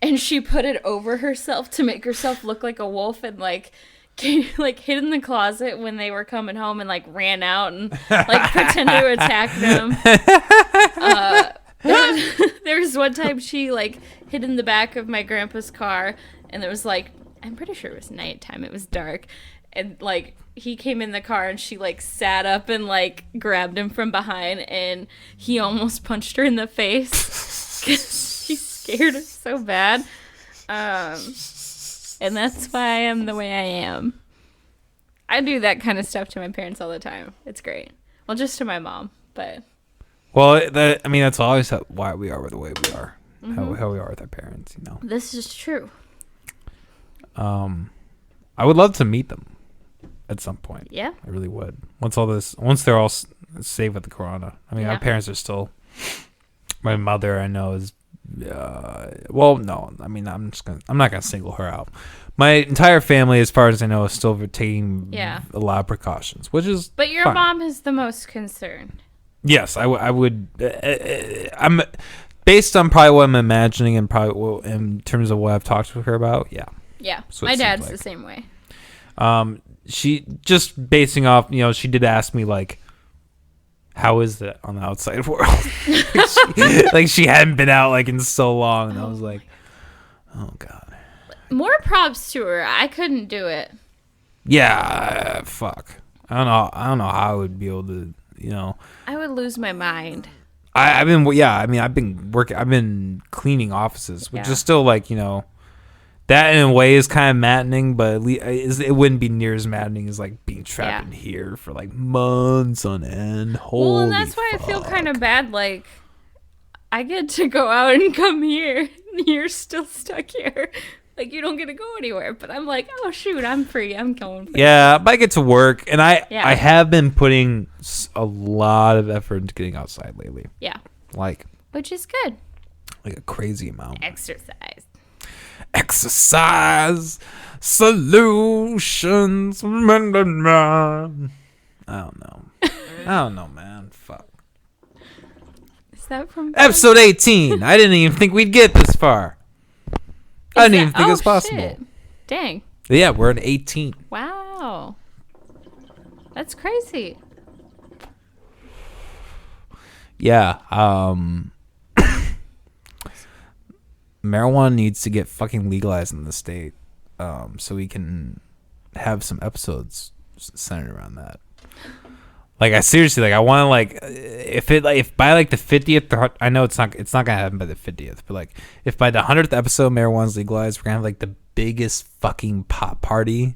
S2: and she put it over herself to make herself look like a wolf, and like hid in the closet when they were coming home, and like ran out and like pretend to attack them. There was one time she like hid in the back of my grandpa's car, and there was like, I'm pretty sure it was nighttime, it was dark, and like he came in the car and she like sat up and like grabbed him from behind, and he almost punched her in the face because she scared her so bad. And that's why I am the way I am. I do that kind of stuff to my parents all the time. It's great. Well, just to my mom, but
S1: Well, I mean, that's always why we are the way we are. How we are with our parents, you know.
S2: this is true.
S1: I would love to meet them at some point.
S2: Yeah.
S1: I really would. Once they're all safe with the corona. I mean,
S2: Yeah.
S1: our parents are still. My mother, I know, is. Well, no. I mean, I'm not gonna single her out. My entire family, as far as I know, is still taking
S2: Yeah.
S1: a lot of precautions, which is.
S2: But your
S1: fine.
S2: mom is the most concerned.
S1: Yes, I would. I'm based on probably what I'm imagining and probably in terms of what I've talked to her about. Yeah.
S2: Yeah.
S1: So it
S2: My
S1: seems
S2: dad's
S1: like.
S2: the same way.
S1: She just basing off, you know, she did ask me like, how is it on the outside world? like she hadn't been out like in so long, and I was like, oh god.
S2: More props to her. I couldn't do it.
S1: Yeah, fuck. I don't know how I would be able to, you know.
S2: I would lose my mind.
S1: I've been cleaning offices, which
S2: Yeah.
S1: is still like, you know, that in a way is kind of maddening, but at least it wouldn't be near as maddening as like being trapped in here for like months on end. Holy
S2: Well, and that's why I feel kind of bad. Like, I get to go out and come here. And you're still stuck here. Like, you don't get to go anywhere. But I'm like, oh, shoot, I'm free. I'm going.
S1: Yeah, but I get to work, and I
S2: Yeah.
S1: have been putting a lot of effort into getting outside lately,
S2: Yeah.
S1: like
S2: Which is good.
S1: a crazy amount.
S2: Exercise.
S1: Exercise solutions. I don't know, man. Fuck.
S2: Is that from
S1: Episode 18. I didn't even think we'd get this far. I didn't even think it was possible.
S2: Shit. Dang.
S1: Yeah, we're at 18.
S2: Wow. That's crazy.
S1: Yeah. Marijuana needs to get fucking legalized in the state, so we can have some episodes centered around that. Like, I seriously, like, I want to, like, if by like the 50th, I know it's not gonna happen by the 50th, but like, if by the 100th episode marijuana's legalized, we're gonna have like the biggest fucking pot party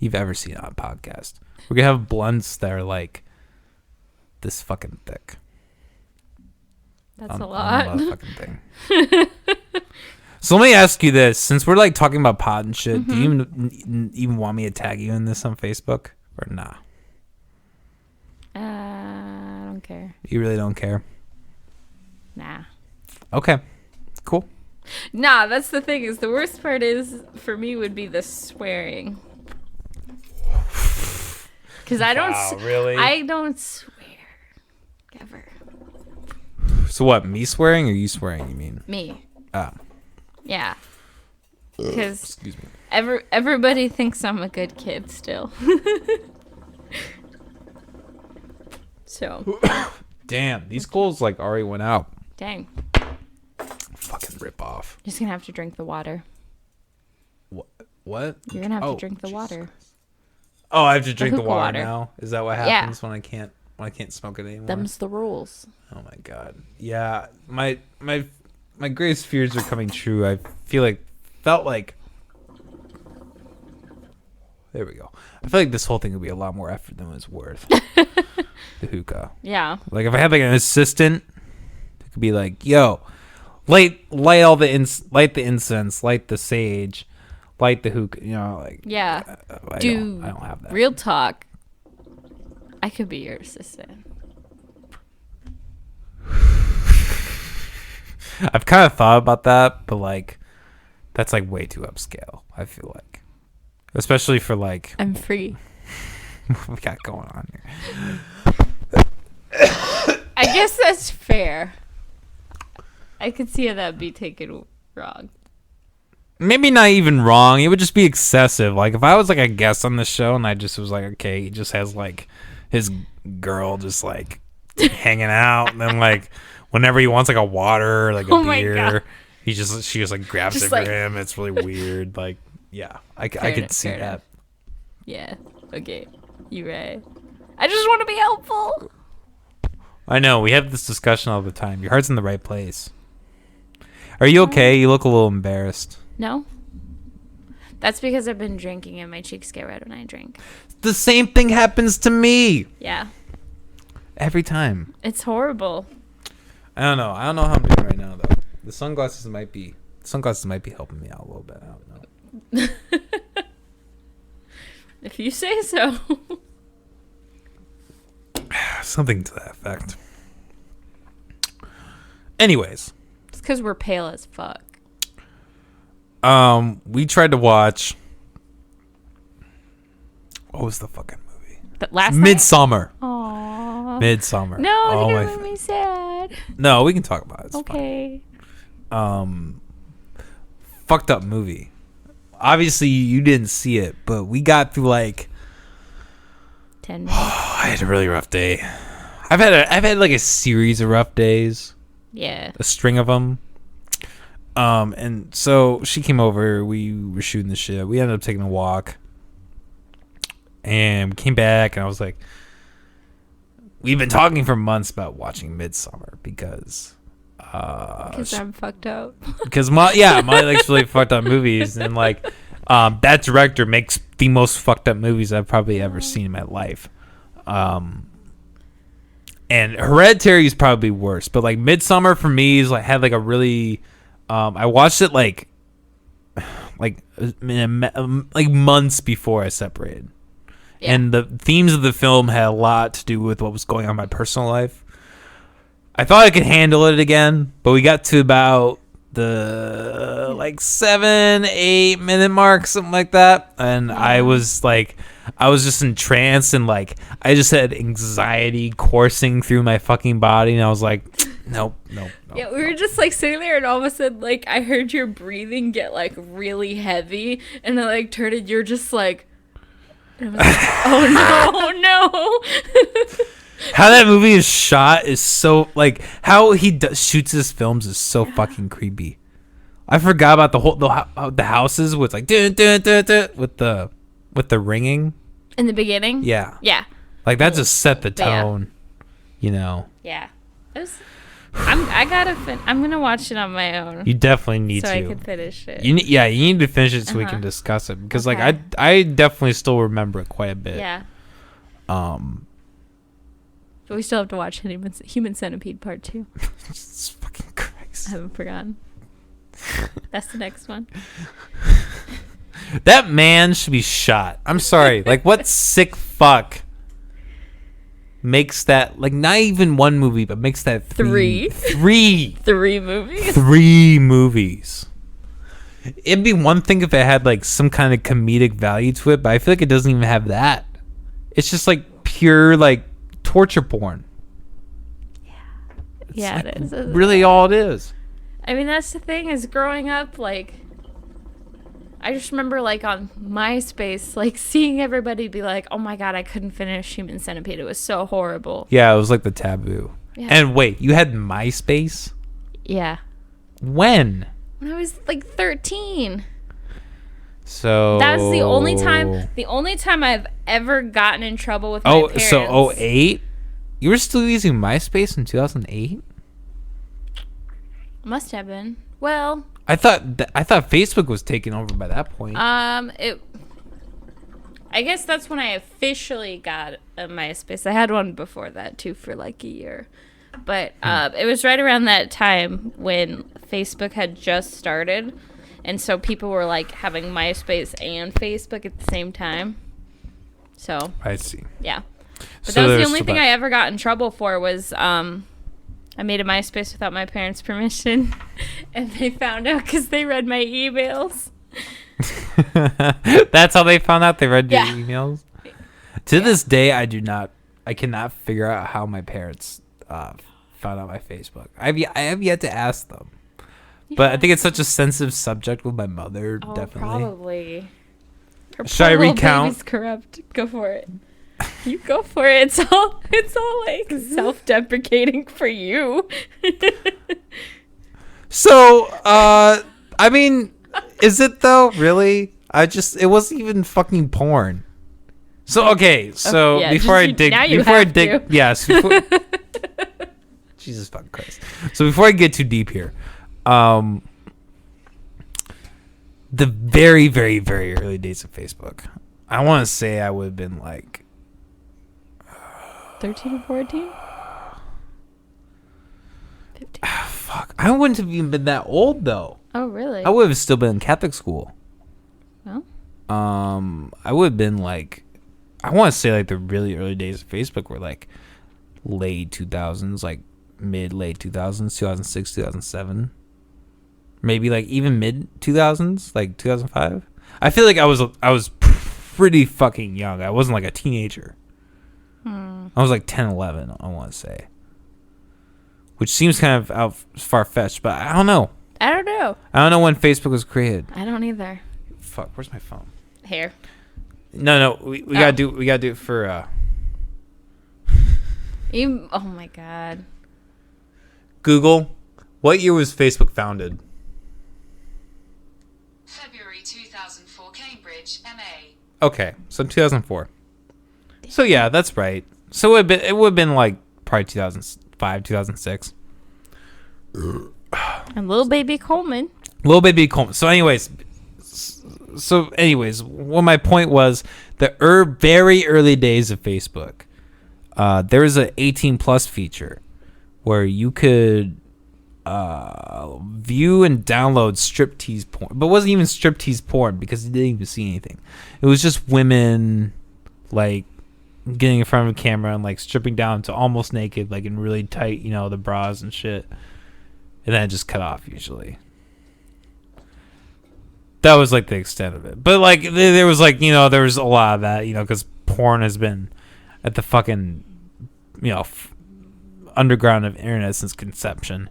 S1: you've ever seen on a podcast. We're gonna have blunts that are like this fucking thick.
S2: That's a
S1: on
S2: lot.
S1: the motherfucking thing. So let me ask you this: since we're like talking about pot and shit, do you even want me to tag you in this on Facebook or nah?
S2: I don't care.
S1: You really don't care.
S2: Nah.
S1: Okay. Cool.
S2: Nah, that's the thing. Is the worst part is for me would be the swearing. Because I don't.
S1: Wow, really?
S2: I don't swear ever.
S1: So what? Me swearing or you swearing? You mean?
S2: Me.
S1: Oh.
S2: Yeah. Because
S1: Excuse me.
S2: everybody thinks I'm a good kid still. So.
S1: Damn, these goals like already went out.
S2: Dang.
S1: Fucking rip off.
S2: Just gonna have to drink the water.
S1: What?
S2: You're gonna have
S1: Oh,
S2: to drink the water.
S1: Oh, I have to drink the
S2: hookah
S1: water,
S2: water.
S1: now. Is that what
S2: Yeah.
S1: happens when I can't smoke it anymore?
S2: Them's the rules.
S1: Oh my god. Yeah, my greatest fears are coming true. I felt like there we go. I feel like this whole thing would be a lot more effort than it was worth. The hookah.
S2: Yeah.
S1: Like if I had like an assistant who could be like, "Yo, light all the light the incense, light the sage, light the hookah," you know, like
S2: Yeah.
S1: I
S2: Dude,
S1: don't have that.
S2: real talk. I could be your assistant.
S1: I've kind of thought about that, but like that's like way too upscale. I feel like, especially for like
S2: I'm free.
S1: what we got going on here.
S2: I guess that's fair. I could see how that'd be taken wrong.
S1: Maybe not even wrong. It would just be excessive. Like if I was like a guest on the show and I just was like, okay, he just has like his girl just like hanging out, and then like whenever he wants like a water or like a
S2: Oh my
S1: beer,
S2: God.
S1: she just like grabs
S2: Just
S1: it for
S2: like-
S1: him. It's really weird. Like yeah, I could
S2: enough,
S1: see
S2: fair
S1: that.
S2: enough. Yeah. Okay. You right. I just want to be helpful.
S1: I know we have this discussion all the time. Your heart's in the right place. Are you okay? You look a little embarrassed.
S2: No. That's because I've been drinking and my cheeks get red when I drink.
S1: The same thing happens to me
S2: Yeah.
S1: every time.
S2: It's horrible.
S1: I don't know how I'm doing right now though. The sunglasses might be helping me out a little bit. I don't know.
S2: If you say so.
S1: Something to that effect. Anyways,
S2: It's because we're pale as fuck.
S1: we tried to watch. What was the fucking movie?
S2: But last night.
S1: Midsummer.
S2: Aww.
S1: Midsummer.
S2: No,
S1: Oh
S2: you're
S1: my
S2: gonna make me sad.
S1: No, we can talk about it. It's
S2: Okay.
S1: fine. Fucked up movie. Obviously, you didn't see it, but we got through like.
S2: 10 minutes.
S1: I had a really rough day. I've had like a series of rough days.
S2: Yeah.
S1: A string of them. And so she came over. We were shooting the shit. We ended up taking a walk, and we came back. And I was like, "We've been talking for months about watching Midsummer because
S2: I'm fucked up.
S1: my likes really fucked up movies, and like that director makes the most fucked up movies I've probably ever seen in my life. And Hereditary is probably worse, but like Midsummer for me is like had like a really I watched it like months before I separated.
S2: Yeah.
S1: And the themes of the film had a lot to do with what was going on in my personal life. I thought I could handle it again, but we got to about the like 7-8 minute mark, something like that, and I was just entranced, and like I just had anxiety coursing through my fucking body, and I was like, nope.
S2: Yeah, we were just like sitting there, and all of a sudden, like I heard your breathing get like really heavy, and I like turned, and you're just like, and I was like, oh no.
S1: How that movie is shot is so like how he shoots his films is so fucking creepy. I forgot about the houses with like dun, dun, dun, dun, with the ringing.
S2: In the beginning.
S1: Yeah,
S2: Yeah.
S1: like that just set the
S2: Yeah.
S1: tone. You know,
S2: Yeah. It was. I'm gonna watch it on my own.
S1: you definitely need
S2: so
S1: to.
S2: I can finish it.
S1: You need to finish it so we can
S2: Uh-huh.
S1: discuss it because
S2: Okay.
S1: like I definitely still remember it quite a bit.
S2: Yeah. But we still have to watch Human Centipede Part 2.
S1: Jesus fucking Christ.
S2: I haven't forgotten. That's the next one.
S1: That man should be shot. I'm sorry. Like what sick fuck makes that like not even one movie, but makes that three
S2: movies.
S1: 3 movies. It'd be one thing if it had like some kind of comedic value to it, but I feel like it doesn't even have that. It's just like pure like torture porn.
S2: Yeah,
S1: like,
S2: it is.
S1: Really all it is.
S2: I mean, that's the thing is growing up, like, I just remember, like, on MySpace, like, seeing everybody be like, oh my god, I couldn't finish Human Centipede. It was so horrible.
S1: Yeah, it was like the taboo.
S2: Yeah.
S1: And wait, you had MySpace?
S2: Yeah.
S1: When?
S2: When I was, like, 13.
S1: So...
S2: That was the only time I've ever gotten in trouble with my parents.
S1: So 08? You were still using MySpace in 2008?
S2: Must have been. Well...
S1: I thought Facebook was taken over by that point.
S2: I guess that's when I officially got a MySpace. I had one before that too for like a year, but it was right around that time when Facebook had just started, and so people were like having MySpace and Facebook at the same time. So
S1: I see.
S2: Yeah, but
S1: So
S2: that was the
S1: there's
S2: only thing I ever got in trouble for was I made a MySpace without my parents' permission, and they found out because they read my emails.
S1: That's how they found out. They read your
S2: Yeah.
S1: emails. To this day, I cannot figure out how my parents found out my Facebook. I have yet to ask them, but I think it's such a sensitive subject with my mother.
S2: Oh,
S1: definitely.
S2: probably. Her
S1: Should I
S2: poor little
S1: recount?
S2: baby's corrupt. Go for it. You go for it. It's all like self-deprecating for you.
S1: So, I mean, is it though? Really? It wasn't even fucking porn. So okay, so
S2: yeah,
S1: before I dig,
S2: now you
S1: before I
S2: have
S1: dig,
S2: to.
S1: yes. Jesus fucking Christ. So before I get too deep here, the very, very, very early days of Facebook, I want to say I would have been like
S2: 13 or 14? 15.
S1: fuck. I wouldn't have even been that old though.
S2: Oh, really?
S1: I would have still been in Catholic school.
S2: Well,
S1: I would have been like, I want to say like the really early days of Facebook were like late 2000s, like late 2000s, 2006, 2007. Maybe like even mid 2000s, like 2005. I feel like I was pretty fucking young. I wasn't like a teenager. I was like 10, 11, I want to say. Which seems kind of far-fetched, but I don't know.
S2: I don't know.
S1: I don't know when Facebook was created.
S2: I don't either.
S1: Fuck, where's my phone?
S2: Here.
S1: No, we gotta do it for
S2: Oh my god.
S1: Google. What year was Facebook founded?
S7: February 2004, Cambridge, MA.
S1: Okay, so 2004. So yeah, that's right. So it would have been like probably 2005, 2006.
S2: And little baby Coleman.
S1: Little baby Coleman. So anyways, what my point was, the very early days of Facebook, there was an 18 plus feature where you could view and download striptease porn, but it wasn't even striptease porn because you didn't even see anything. It was just women like getting in front of a camera and like stripping down to almost naked, like in really tight, the bras and shit, and then it just cut off usually. That was like the extent of it. But like there was like, there was a lot of that, because porn has been at the fucking, underground of internet since conception.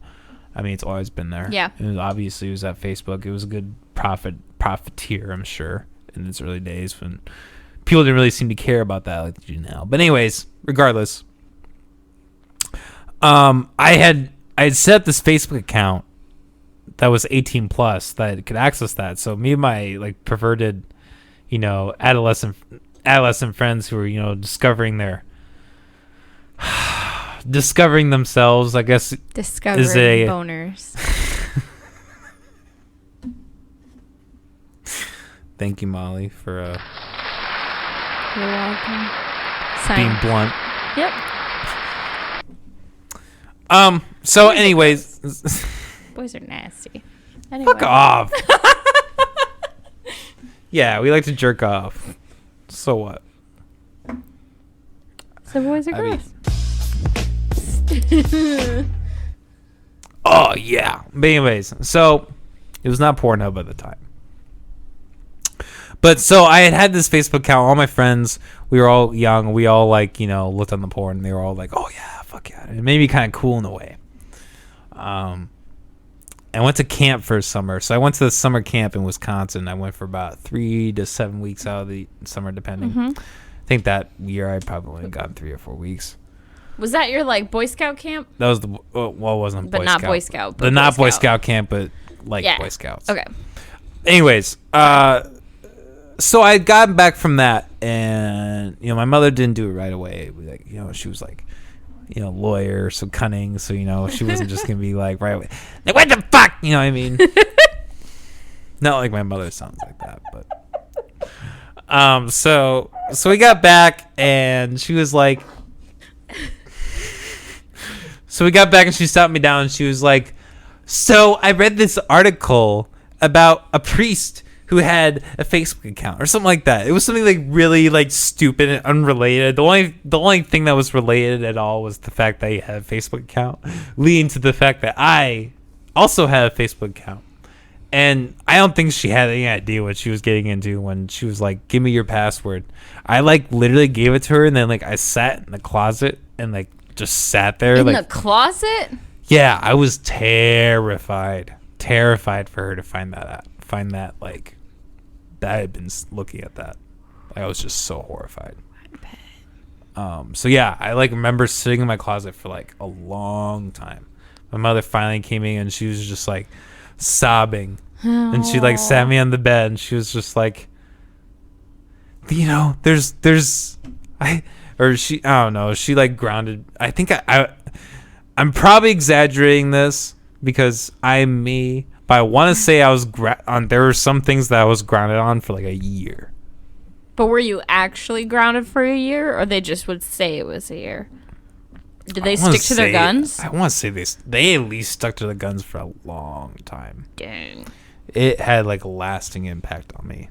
S1: I mean, it's always been there.
S2: Yeah.
S1: And obviously it was at Facebook. It was a good profiteer, I'm sure, in its early days when people didn't really seem to care about that like they do now. But anyways, regardless, I had set up this Facebook account that was 18 plus that could access that. So me and my like perverted, adolescent friends who were, discovering themselves, I guess.
S2: Discovering boners.
S1: Thank you, Molly, for
S2: You're welcome.
S1: being
S2: Sign.
S1: blunt.
S2: Yep.
S1: So anyways,
S2: Boys are nasty. Anyway.
S1: fuck off. Yeah, we like to jerk off. So what?
S2: So boys are
S1: I mean-
S2: girls.
S1: Oh yeah. But anyways, so it was not Pornhub at the time. But so I had this Facebook account. All my friends, we were all young. We all like, looked on the porn. And they were all like, "Oh yeah, fuck yeah!" It made me kind of cool in a way. I went to camp for summer. So I went to the summer camp in Wisconsin. I went for about 3 to 7 weeks out of the summer, depending. I think that year I probably only got 3 or 4 weeks.
S2: Was that your like Boy Scout camp?
S1: That was it wasn't Boy
S2: But not
S1: Scout.
S2: Boy Scout. But
S1: The not Boy Scout camp, but like
S2: Yeah.
S1: Boy Scouts.
S2: Okay.
S1: Anyways, so I had gotten back from that, and my mother didn't do it right away. Like, she was like, lawyer, so cunning, so she wasn't just gonna be like right away. Like, what the fuck? You know what I mean? Not like my mother sounds like that, but so we got back, and she was like, so we got back, and she stopped me down, and she was like, so I read this article about a priest who had a Facebook account or something like that. It was something like really like stupid and unrelated. The only thing that was related at all was the fact that he had a Facebook account, leading to the fact that I also had a Facebook account. And I don't think she had any idea what she was getting into when she was like, "Give me your password." I like literally gave it to her, and then like I sat in the closet and like just sat there
S2: In
S1: like
S2: the closet?
S1: yeah, I was terrified for her to find that out. Find that like that I had been looking at that. I was just so horrified. So yeah, I like remember sitting in my closet for like a long time. My mother finally came in, and she was just like sobbing, and she like sat me on the bed, and she was just like, I don't know, she like grounded. I think I'm probably exaggerating this because I'm me. But I want to say I was there were some things that I was grounded on for like a year.
S2: But were you actually grounded for a year, or they just would say it was a year? Did they stick to their guns?
S1: I want to say they at least stuck to the guns for a long time.
S2: Dang.
S1: It had like a lasting impact on me.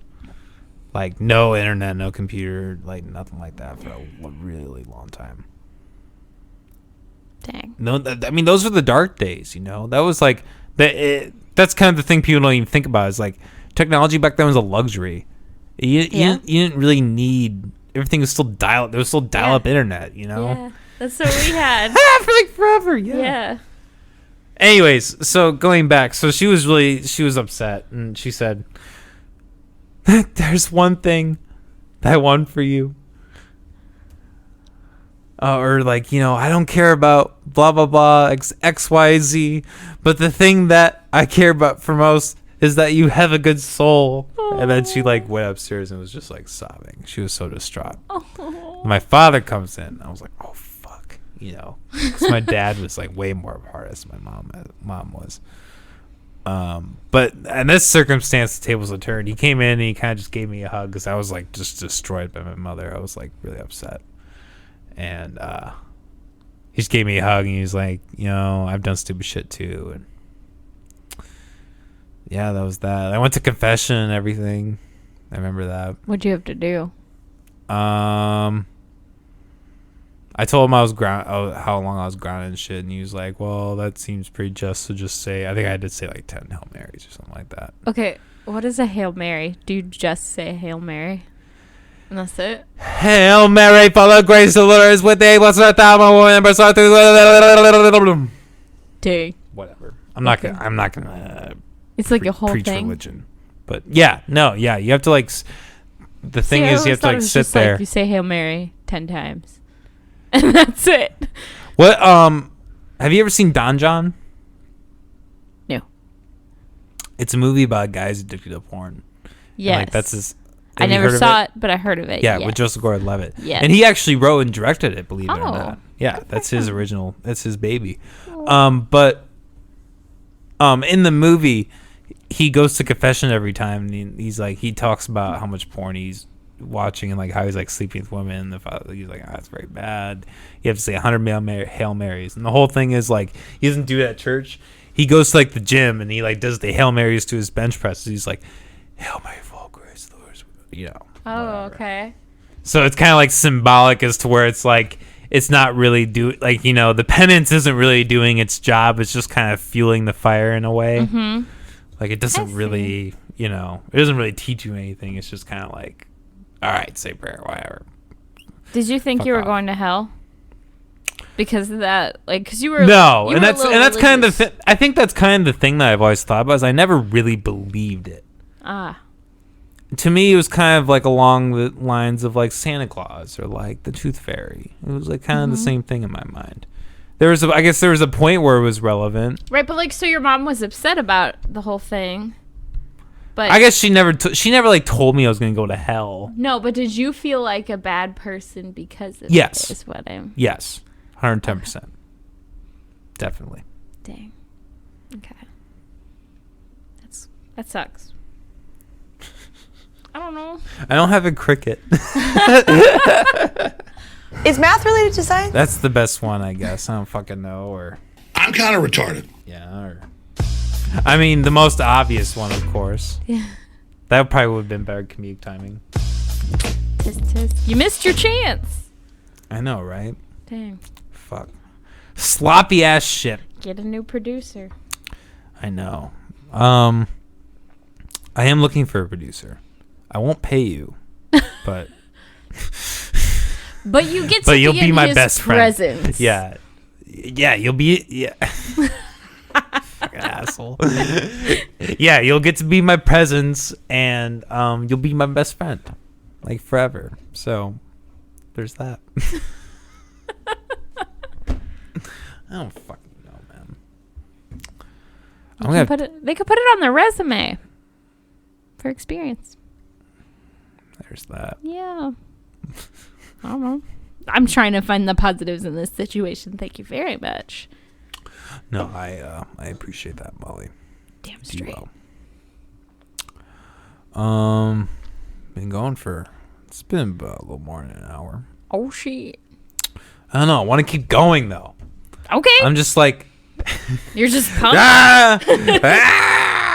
S1: Like no internet, no computer, like nothing like that for a really long time.
S2: Dang.
S1: No, I mean those were the dark days. That was like that's kind of the thing people don't even think about is like technology back then was a luxury. You didn't really need everything was still there was still dial-up internet,
S2: Yeah, that's what we had.
S1: for like forever.
S2: Yeah.
S1: Anyways, so going back, so she was upset, and she said, "There's one thing that I want for you." Or like, I don't care about blah, blah, blah, X, Y, Z. But the thing that I care about for most is that you have a good soul. Aww. And then she like went upstairs and was just like sobbing. She was so distraught. Aww. My father comes in. I was like, oh, fuck. Because my dad was like way more of a hardest than my mom was. But in this circumstance, the tables were turned. He came in and he kind of just gave me a hug because I was like just destroyed by my mother. I was like really upset. And he just gave me a hug, and he was like, I've done stupid shit too. And yeah, that was that. I went to confession and everything. I remember that.
S2: What'd you have to do?
S1: I told him I was how long I was grounded and shit, and he was like, well, that seems pretty just, so just say, I think I did say like 10 Hail Marys or something like that.
S2: Okay, what is a Hail Mary? Do you just say Hail Mary? And that's it?
S1: Hail Mary, full of grace, the Lord is with thee. Blessed art thou among women, and blessed
S2: Dang.
S1: whatever. I'm not gonna.
S2: It's like a whole
S1: preach
S2: thing.
S1: religion, but you have to like. The thing is, you have to like sit there.
S2: Like you say Hail Mary 10 times, and that's it.
S1: What? Have you ever seen Don John?
S2: No.
S1: It's a movie about guys addicted to porn.
S2: Yes.
S1: Like that's his.
S2: I never saw it, but I heard of it.
S1: Yeah,
S2: yes.
S1: with Joseph Gordon-Levitt.
S2: Yeah.
S1: And he actually wrote and directed it, believe it or
S2: Oh.
S1: not. Yeah, that's his original. That's his baby. But in the movie, he goes to confession every time, and he's like, he talks about how much porn he's watching and like how he's like sleeping with women. And the father, he's like, that's very bad. You have to say 100 Hail Marys. And the whole thing is like, he doesn't do it at church. He goes to like the gym and he like does the Hail Marys to his bench presses. He's like, Hail Mary, full of grace, the Lord is with you.
S2: Oh,
S1: whatever.
S2: okay.
S1: So it's kind of like symbolic as to where it's like it's not really the penance isn't really doing its job. It's just kind of fueling the fire in a way.
S2: Mm-hmm.
S1: Like, it doesn't really, it doesn't really teach you anything. It's just kind of like, all right, say prayer, whatever.
S2: Did you think
S1: Fuck
S2: you were
S1: off.
S2: going to hell? Because of that, like, because you were
S1: that's kind of I think that's kind of the thing that I've always thought about is I never really believed it. To me, it was kind of like along the lines of like Santa Claus or like the Tooth Fairy. It was like kind of the same thing in my mind. I guess there was a point where it was relevant,
S2: right? But like, so your mom was upset about the whole thing. But
S1: I guess she never like told me I was going to go to hell.
S2: No, but did you feel like a bad person because of
S1: Yes.
S2: it? Is what I'm.
S1: Yes, 110%. Definitely.
S2: Dang. Okay. That sucks. I don't know.
S1: I don't have a cricket.
S6: Is math related to science?
S1: That's the best one, I guess. I don't fucking know. Or
S4: I'm kind of retarded.
S1: yeah. Or I mean, the most obvious one, of course.
S2: Yeah.
S1: That probably would have been better comedic timing.
S2: Tisk. You missed your chance.
S1: I know, right?
S2: Dang.
S1: Fuck. Sloppy ass shit.
S2: Get a new producer.
S1: I know. I am looking for a producer. I won't pay you, but
S2: But you get to
S1: but you'll
S2: be
S1: be
S2: in
S1: my
S2: his
S1: best
S2: presence.
S1: friend. Yeah, you'll be fucking asshole. Yeah, you'll get to be my presence, and you'll be my best friend, like forever. So there's that. I don't fucking know, man.
S2: They could put it on their resume for experience.
S1: There's that.
S2: Yeah. I don't know. I'm trying to find the positives in this situation. Thank you very much.
S1: No, I appreciate that, Molly.
S2: Damn
S1: Do
S2: straight.
S1: well. Been going it's been about a little more than an hour.
S2: Oh shit.
S1: I don't know. I want to keep going though.
S2: Okay.
S1: I'm just like,
S2: You're just pumped.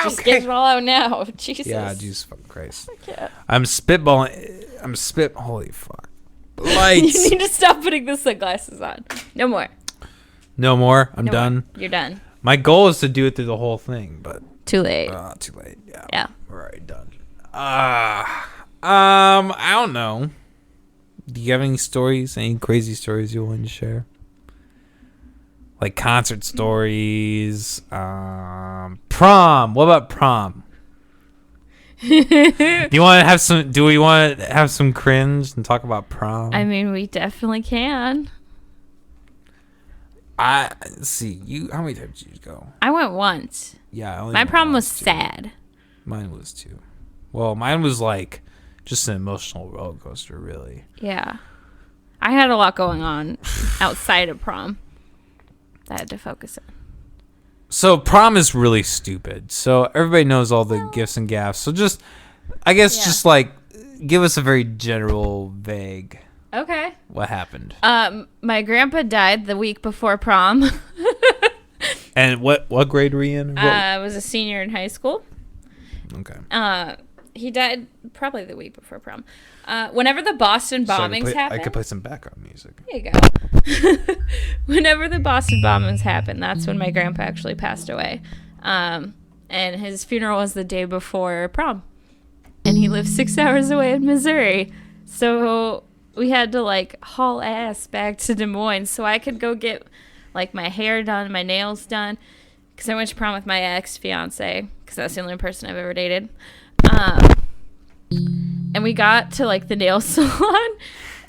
S2: Just
S1: okay.
S2: get it all out now. Jesus.
S1: Yeah, Jesus fucking Christ.
S2: Yeah.
S1: I'm spitballing. Holy fuck.
S2: You
S1: Lights.
S2: need to stop putting the sunglasses on. No more.
S1: No more. I'm
S2: No
S1: done.
S2: more. You're done.
S1: My goal is to do it through the whole thing, but
S2: Too late.
S1: too late. Yeah.
S2: Yeah.
S1: We're already done. I don't know. Do you have any stories? Any crazy stories you want to share? Like concert stories. Prom. What about prom? Do we want to have some cringe and talk about prom?
S2: I mean, we definitely can.
S1: Let's see. How many times did you go?
S2: I went once.
S1: Yeah. I only
S2: My
S1: went
S2: prom was
S1: once, too.
S2: sad.
S1: Mine was too. Well, mine was like just an emotional roller coaster, really.
S2: Yeah. I had a lot going on outside of prom that I had to focus on.
S1: So prom is really stupid. So everybody knows all the gifts and gaffs. So just like give us a very general, vague.
S2: Okay.
S1: What happened?
S2: My grandpa died the week before prom.
S1: And what grade were you in?
S2: I was a senior in high school.
S1: Okay.
S2: He died probably the week before prom. Whenever the Boston bombings happened.
S1: I could play some background music.
S2: There you go. Whenever the Boston bombings happened, that's when my grandpa actually passed away. And his funeral was the day before prom. And he lived 6 hours away in Missouri. So we had to like haul ass back to Des Moines so I could go get like my hair done, my nails done. Because I went to prom with my ex-fiance. Because that's the only person I've ever dated. And we got to like the nail salon.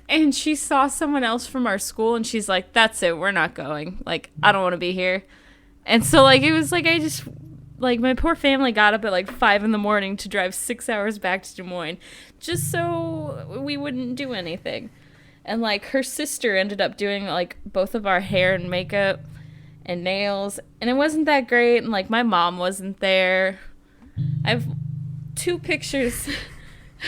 S2: And she saw someone else from our school, and she's like, that's it, we're not going. Like, I don't want to be here. And so, like, it was like my poor family got up at like 5 a.m. to drive 6 hours back to Des Moines just so we wouldn't do anything. And, like, her sister ended up doing, like, both of our hair and makeup and nails. And it wasn't that great, and, like, my mom wasn't there. I have 2 pictures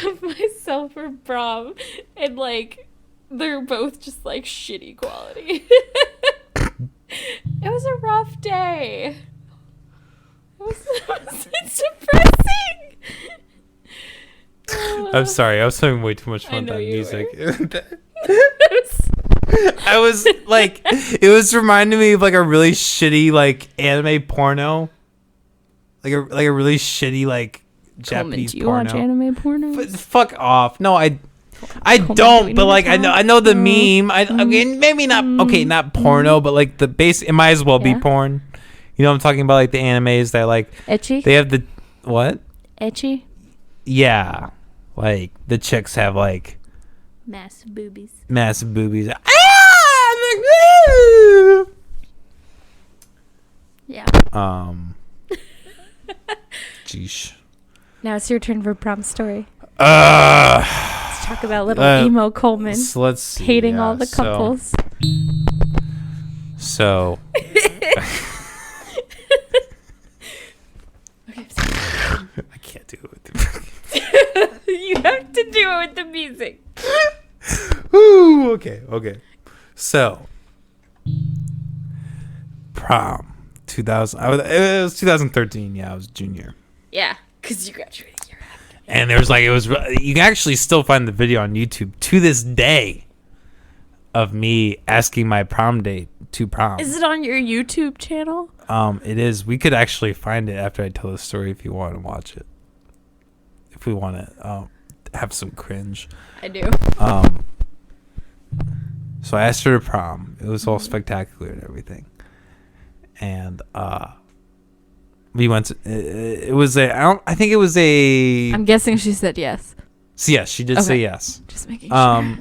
S2: of myself for prom, and, like, they're both just like shitty quality. It was a rough day. It's depressing.
S1: I'm sorry. I was having way too much fun with that
S2: know you
S1: music. I was like, it was reminding me of like a really shitty like anime porno, like a really shitty like Japanese
S2: do you
S1: porno.
S2: watch anime porno?
S1: Fuck off! No, I
S2: Coleman,
S1: don't.
S2: we
S1: But
S2: need
S1: like
S2: to
S1: I
S2: talk?
S1: know the meme. I mean maybe not. Okay, not porno, but like the base. It might as well be
S2: Yeah.
S1: porn. You know what I'm talking about? Like the animes that like
S2: Etchy?
S1: they have the what?
S2: Etchy?
S1: Yeah, like the chicks have like
S2: Massive boobies.
S1: massive boobies. I'm like, "Woo!"
S2: Yeah.
S1: Jeesh.
S2: Now it's your turn for prom story. Let's talk about little emo Coleman
S1: So let's see,
S2: hating all
S1: yeah,
S2: the couples.
S1: So I can't do it with the
S2: You have to do it with the music.
S1: Woo, okay. So prom 2000 it was 2013, yeah, I was junior.
S2: Yeah, because you graduated a year after.
S1: And there was like you can actually still find the video on YouTube to this day of me asking my prom date to prom.
S2: Is it on your YouTube channel?
S1: It is. We could actually find it after I tell the story if you want to watch it. If we want to have some cringe.
S2: I do.
S1: So I asked her to prom. It was all spectacular and everything. And we went to, it was I think it was a,
S2: I'm guessing she said yes.
S1: so yes, she did say
S2: Okay.
S1: yes.
S2: Just making sure.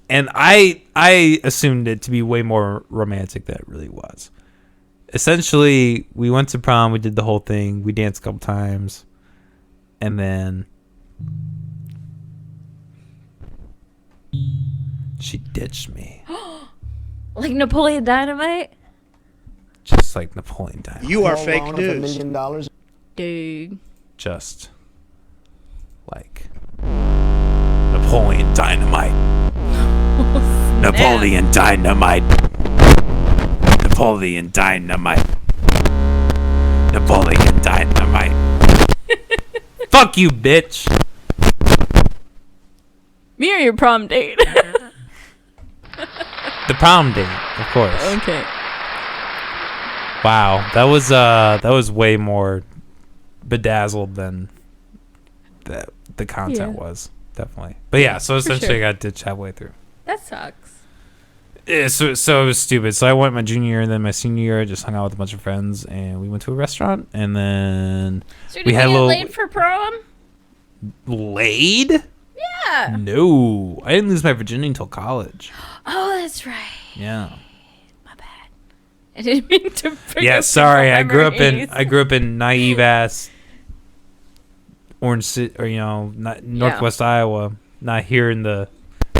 S1: And I assumed it to be way more romantic than it really was. Essentially, we went to prom, we did the whole thing, we danced a couple times, and then she ditched me.
S2: Like Napoleon Dynamite?
S1: Just like Napoleon Dynamite.
S3: You are
S5: Small
S3: fake
S5: loan of $1
S3: news.
S5: million.
S2: Dude.
S1: Just like Napoleon Dynamite. Napoleon Dynamite. Napoleon Dynamite. Napoleon Dynamite. Fuck you, bitch.
S2: Me or your prom date?
S1: The prom date, of course.
S2: Okay.
S1: Wow, that was way more bedazzled than the content
S2: Yeah.
S1: was, definitely. But yeah, so essentially
S2: sure.
S1: I got ditched halfway through.
S2: That sucks.
S1: Yeah, so it was stupid. So I went my junior year, and then my senior year, I just hung out with a bunch of friends, and we went to a restaurant, and then
S2: So did
S1: We
S2: you
S1: had a
S2: get
S1: little-
S2: laid for prom?
S1: laid.
S2: Yeah.
S1: No, I didn't lose my virginity until college.
S2: Oh, that's right.
S1: Yeah.
S2: My bad. I didn't mean to bring
S1: Yeah,
S2: up
S1: sorry. I
S2: people's
S1: grew up
S2: memories.
S1: in naive ass Orange City, or not Northwest Iowa, not here in the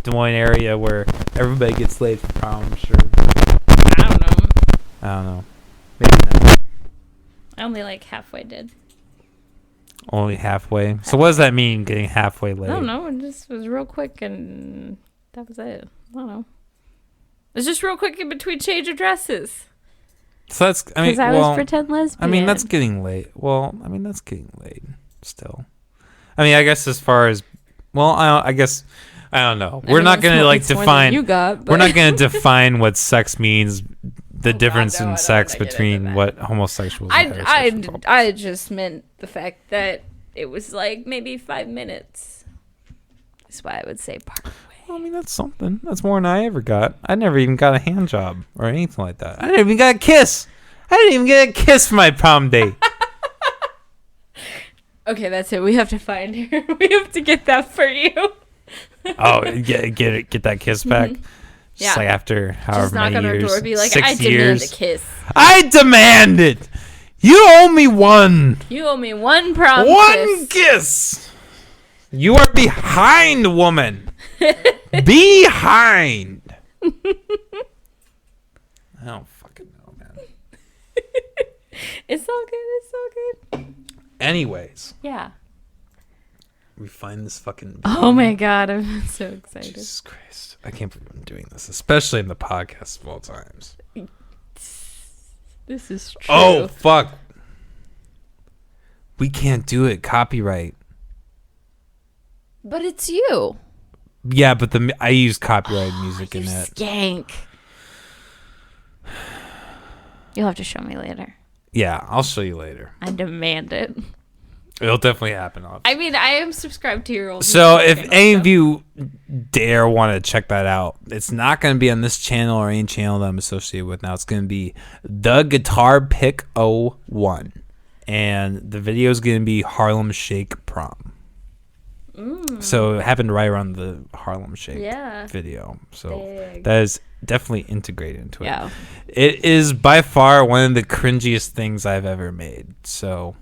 S1: Des Moines area where everybody gets laid for prom. I'm sure.
S2: I don't know.
S1: Maybe not.
S2: I only like halfway did.
S1: Only halfway. So what does that mean? Getting halfway laid?
S2: I don't know. It just was real quick, and that was it. I don't know. It was just real quick in between change of dresses.
S1: So that's. I mean,
S2: Because I
S1: well,
S2: was pretend lesbian.
S1: I mean that's getting late. Well, I mean that's getting late still. I mean, I guess as far as, well, I guess I don't know. We're not gonna like define.
S2: You got.
S1: We're not gonna define what sex means. The difference
S2: no, I
S1: in
S2: don't
S1: sex
S2: wanna get into
S1: between
S2: that.
S1: what homosexuals. and heterosexuals are.
S2: I just meant the fact that it was like maybe 5 minutes. That's why I would say part way.
S1: Well, I mean, that's something. That's more than I ever got. I never even got a hand job or anything like that. I never even got a kiss. I didn't even get a kiss for my prom date.
S2: Okay, that's it. We have to find her. We have to get that for you.
S1: Oh, get that kiss back. Just
S2: Yeah.
S1: like after however
S2: Just knock
S1: many
S2: on her
S1: years.
S2: door, be like,
S1: 6
S2: I demand
S1: years.
S2: a kiss.
S1: I demand it. You owe me one.
S2: You owe me one prom
S1: One
S2: kiss.
S1: kiss. You are behind, woman. Behind. I don't fucking know, man.
S2: It's all good. It's all good.
S1: Anyways,
S2: Yeah.
S1: we find this fucking.
S2: Oh my god, I'm so excited.
S1: Jesus Christ. I can't believe I'm doing this, especially in the podcast of all times.
S2: This is true.
S1: Oh, fuck. We can't do it. Copyright.
S2: But it's you.
S1: Yeah, but I use copyrighted music in that.
S2: Skank. You'll have to show me later.
S1: Yeah, I'll show you later.
S2: I demand it.
S1: It'll definitely happen.
S2: I mean, I am subscribed to your old.
S1: So if
S2: channel,
S1: any of you dare want to check that out, it's not going to be on this channel or any channel that I'm associated with now. It's going to be The Guitar Pick 01. And the video is going to be Harlem Shake Prom. So it happened right around the Harlem Shake video. So that is definitely integrated into it.
S2: Yeah.
S1: It is by far one of the cringiest things I've ever made. So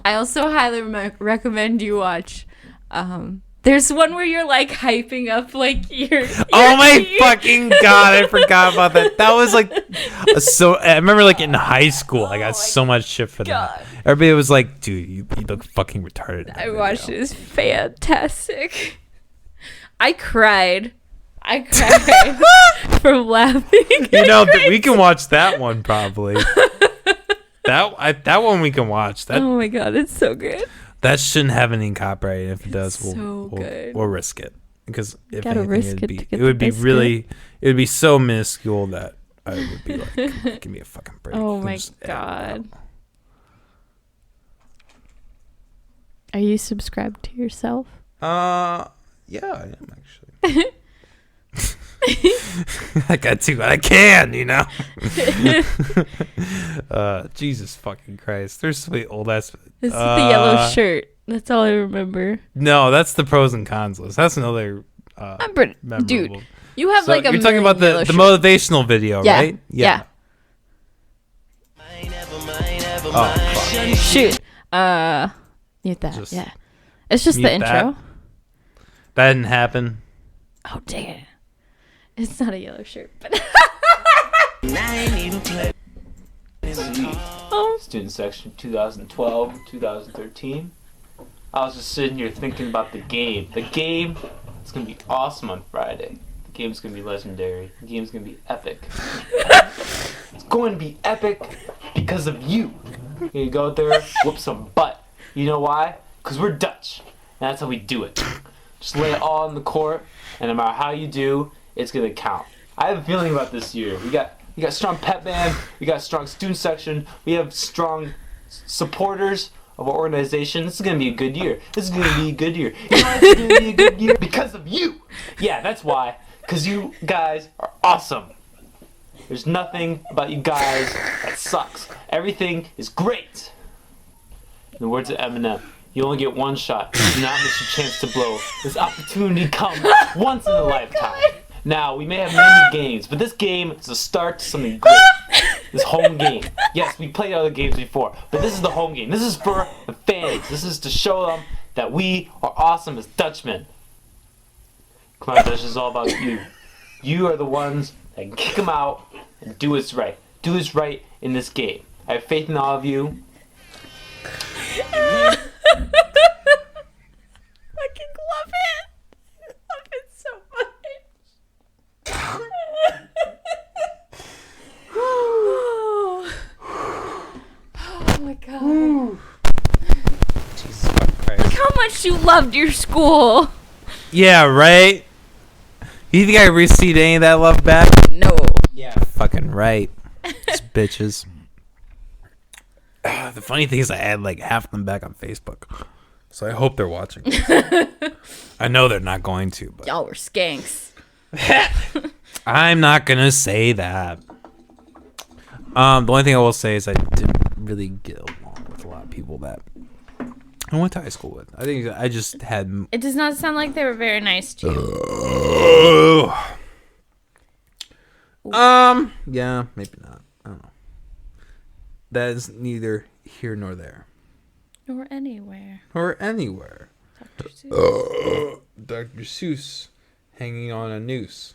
S2: I also highly recommend you watch. There's one where you're like hyping up like your
S1: oh my fucking god, I forgot about that. That was like so I remember like in high school I got so much shit for that. Everybody was like, dude, you look fucking retarded.
S2: I watched it. It's fantastic. I cried from laughing.
S1: You know, we can watch that one probably. That one we can watch. That,
S2: oh my god, it's so good.
S1: That shouldn't have any copyright. If it does, we'll risk it, because if
S2: Gotta
S1: anything,
S2: risk it to get
S1: it would
S2: the
S1: be
S2: biscuit.
S1: really, it would be so minuscule that I would be like, give me a fucking break.
S2: Oh
S1: And
S2: my
S1: just edit it
S2: god. Are you subscribed to yourself?
S1: out. Yeah, I am actually. I got to, I can, you know. Jesus fucking Christ! There's so many old ass.
S2: This is the yellow shirt. That's all I remember.
S1: No, that's the pros and cons list. That's another.
S2: I'm pretty,
S1: memorable.
S2: dude. You have
S1: So
S2: like a.
S1: you're talking about the motivational video,
S2: Yeah.
S1: right?
S2: Yeah.
S1: Oh, fuck.
S2: Shoot. Mute that.
S1: Just
S2: yeah. It's just the
S1: mute
S2: intro.
S1: that. That didn't happen.
S2: Oh dang it! It's not a yellow shirt, but. Oh.
S8: Student section 2012, 2013. I was just sitting here thinking about the game. The game is going to be awesome on Friday. The game's going to be legendary. The game's going to be epic. It's going to be epic because of you. You're going to go out there, whoop some butt. You know why? Because we're Dutch. And that's how we do it. Just lay it all on the court, and no matter how you do, it's going to count. I have a feeling about this year. We got strong pep band, we got strong student section, we have strong supporters of our organization. This is going to be a good year. This is going to be a good year. You know why it's going to be a good year? Because of you. Yeah, that's why. Because you guys are awesome. There's nothing about you guys that sucks. Everything is great. In the words of Eminem, you only get one shot. Do not miss your chance to blow. This opportunity comes once in a lifetime. Now, we may have many games, but this game is a start to something great. This home game. Yes, we played other games before, but this is the home game. This is for the fans. This is to show them that we are awesome as Dutchmen. Come on, Dutch, this is all about you. You are the ones that can kick them out and do what's right. Do what's right in this game. I have faith in all of you.
S2: Fucking love it. I love it so much. Oh my god.
S1: Jesus fucking Christ.
S2: Look how much you loved your school.
S1: Yeah, right? You think I received any of that love back?
S2: No.
S1: Yeah, fucking right. These bitches. The funny thing is I had like half of them back on Facebook. So I hope they're watching. I know they're not going to, but
S2: Y'all were skanks.
S1: I'm not gonna say that. The only thing I will say is I didn't really get along with a lot of people that I went to high school with. I think I just had.
S2: It does not sound like they were very nice to you.
S1: Yeah, maybe not. I don't know. That is neither here nor there.
S2: Or anywhere.
S1: Or anywhere.
S2: Dr. Seuss.
S1: Dr. Seuss hanging on a noose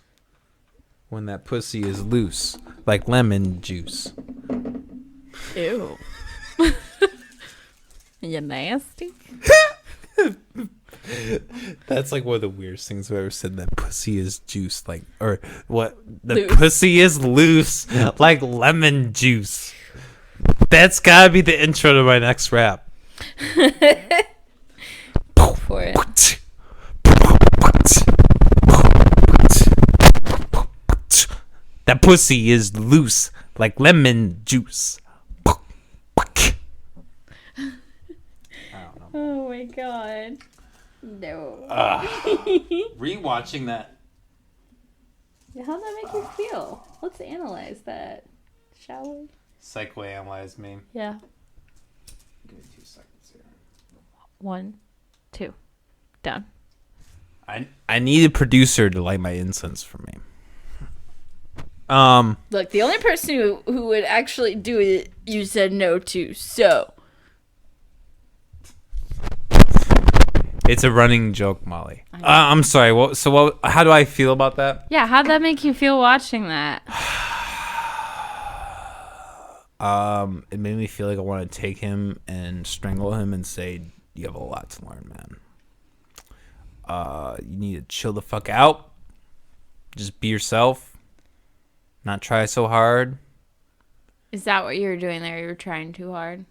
S1: when that pussy is loose, like lemon juice.
S2: Ew. You nasty?
S1: That's like one of the weirdest things I've ever said. That pussy is juice, like, or what? The
S2: Loose.
S1: pussy is loose, like lemon juice. That's gotta be the intro to my next rap.
S2: For it.
S1: That pussy is loose like lemon juice.
S2: Oh my god. No.
S1: Rewatching that.
S2: How'd that make you feel? Let's analyze that, shall we?
S1: Psychoanalyze me.
S2: Yeah.
S1: Give me 2 seconds here.
S2: 1, 2. Done.
S1: I need a producer to light my incense for me.
S2: Look, the only person who would actually do it, you said no to, so.
S1: It's a running joke, Molly. I'm sorry. How do I feel about that?
S2: Yeah, how'd that make you feel watching that?
S1: It made me feel like I want to take him and strangle him and say, "You have a lot to learn, man. You need to chill the fuck out. Just be yourself. Not try so hard."
S2: Is that what you were doing there? You were trying too hard?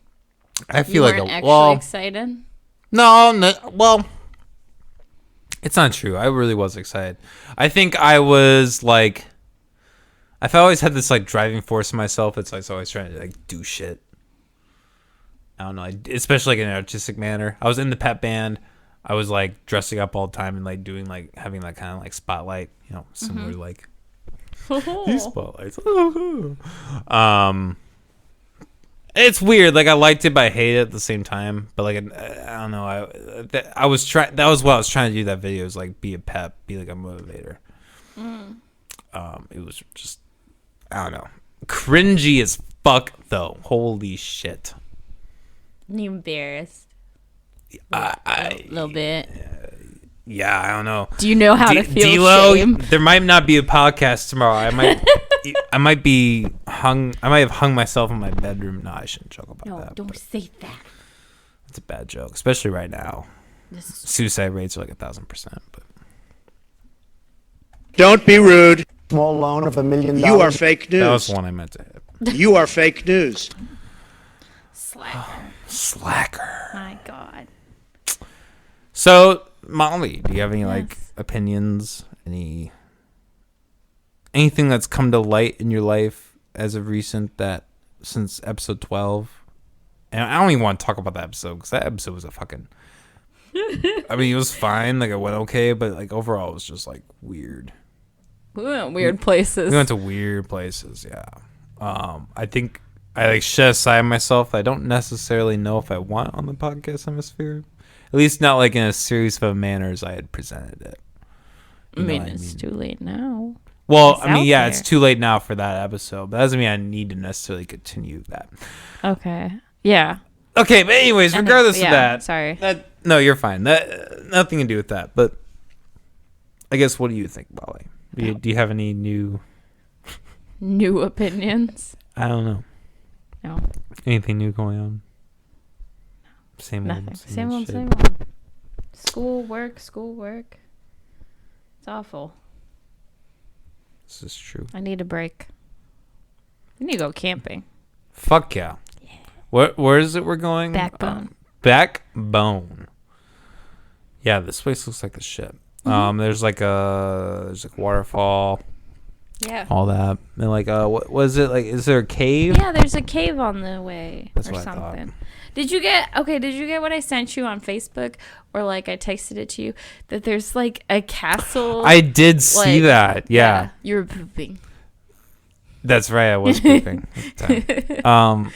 S1: I
S2: You
S1: feel like
S2: weren't actually excited?
S1: No, well, it's not true. I really was excited. I think I was like, I've always had this like driving force in myself. It's like always trying to like do shit. I don't know, especially like in an artistic manner. I was in the pep band. I was like dressing up all the time and like doing like having that kind of like spotlight, similar to like these spotlights. It's weird. Like I liked it, but I hate it at the same time. But like I don't know. I was trying. That was what I was trying to do. That video was like be a pep, be like a motivator. It was just I don't know, cringy as fuck though. Holy shit.
S2: You embarrassed?
S1: A
S2: little bit.
S1: Yeah, I don't know.
S2: Do you know how to feel
S1: D-Lo,
S2: shame?
S1: there might not be a podcast tomorrow. I might be hung. I might have hung myself in my bedroom. No, I shouldn't joke about that.
S2: No, don't say that.
S1: It's a bad joke, especially right now. Suicide rates are like 1,000%. But
S3: Don't be rude.
S5: Small loan of $1 million.
S3: You are fake
S1: that was
S3: news.
S1: the one I meant to hit.
S3: You are fake news.
S1: Slacker.
S2: My God.
S1: So, Molly, do you have any like
S2: Yes.
S1: opinions? Anything that's come to light in your life as of recent that since episode 12? And I don't even want to talk about that episode because that episode was a fucking. I mean, it was fine. Like it went okay, but like overall, it was just like weird.
S2: We went weird places.
S1: We went to weird places. Yeah. I think I like set aside myself. I don't necessarily know if I want on the podcast hemisphere. At least not like in a series of manners I had presented it.
S2: I mean, it's too late now.
S1: Well,
S2: It's
S1: I mean,
S2: out
S1: yeah,
S2: there.
S1: it's too late now for that episode. But that doesn't mean I need to necessarily continue that.
S2: Okay. Yeah.
S1: Okay, but anyways, regardless of that.
S2: Sorry.
S1: No, you're fine. That nothing to do with that. But I guess, what do you think, Molly? Do you have any new
S2: opinions?
S1: I don't know.
S2: No.
S1: Anything new going on? Same
S2: Nothing.
S1: old.
S2: Same old,
S1: shit.
S2: same old. School, work. It's awful.
S1: This is true.
S2: I need a break. We need to go camping.
S1: Fuck yeah. Where is it we're going?
S2: Backbone.
S1: Backbone. Yeah, this place looks like the shit. There's like a waterfall,
S2: Yeah.
S1: all that, and like what was it like? Is there a cave?
S2: Yeah, there's a cave on the way
S1: That's
S2: or
S1: what I thought.
S2: something. Did you get what I sent you on Facebook, or like I texted it to you, that there's like a castle?
S1: I did see
S2: like-
S1: that. Yeah,
S2: You were pooping.
S1: that's right. I was pooping at the time.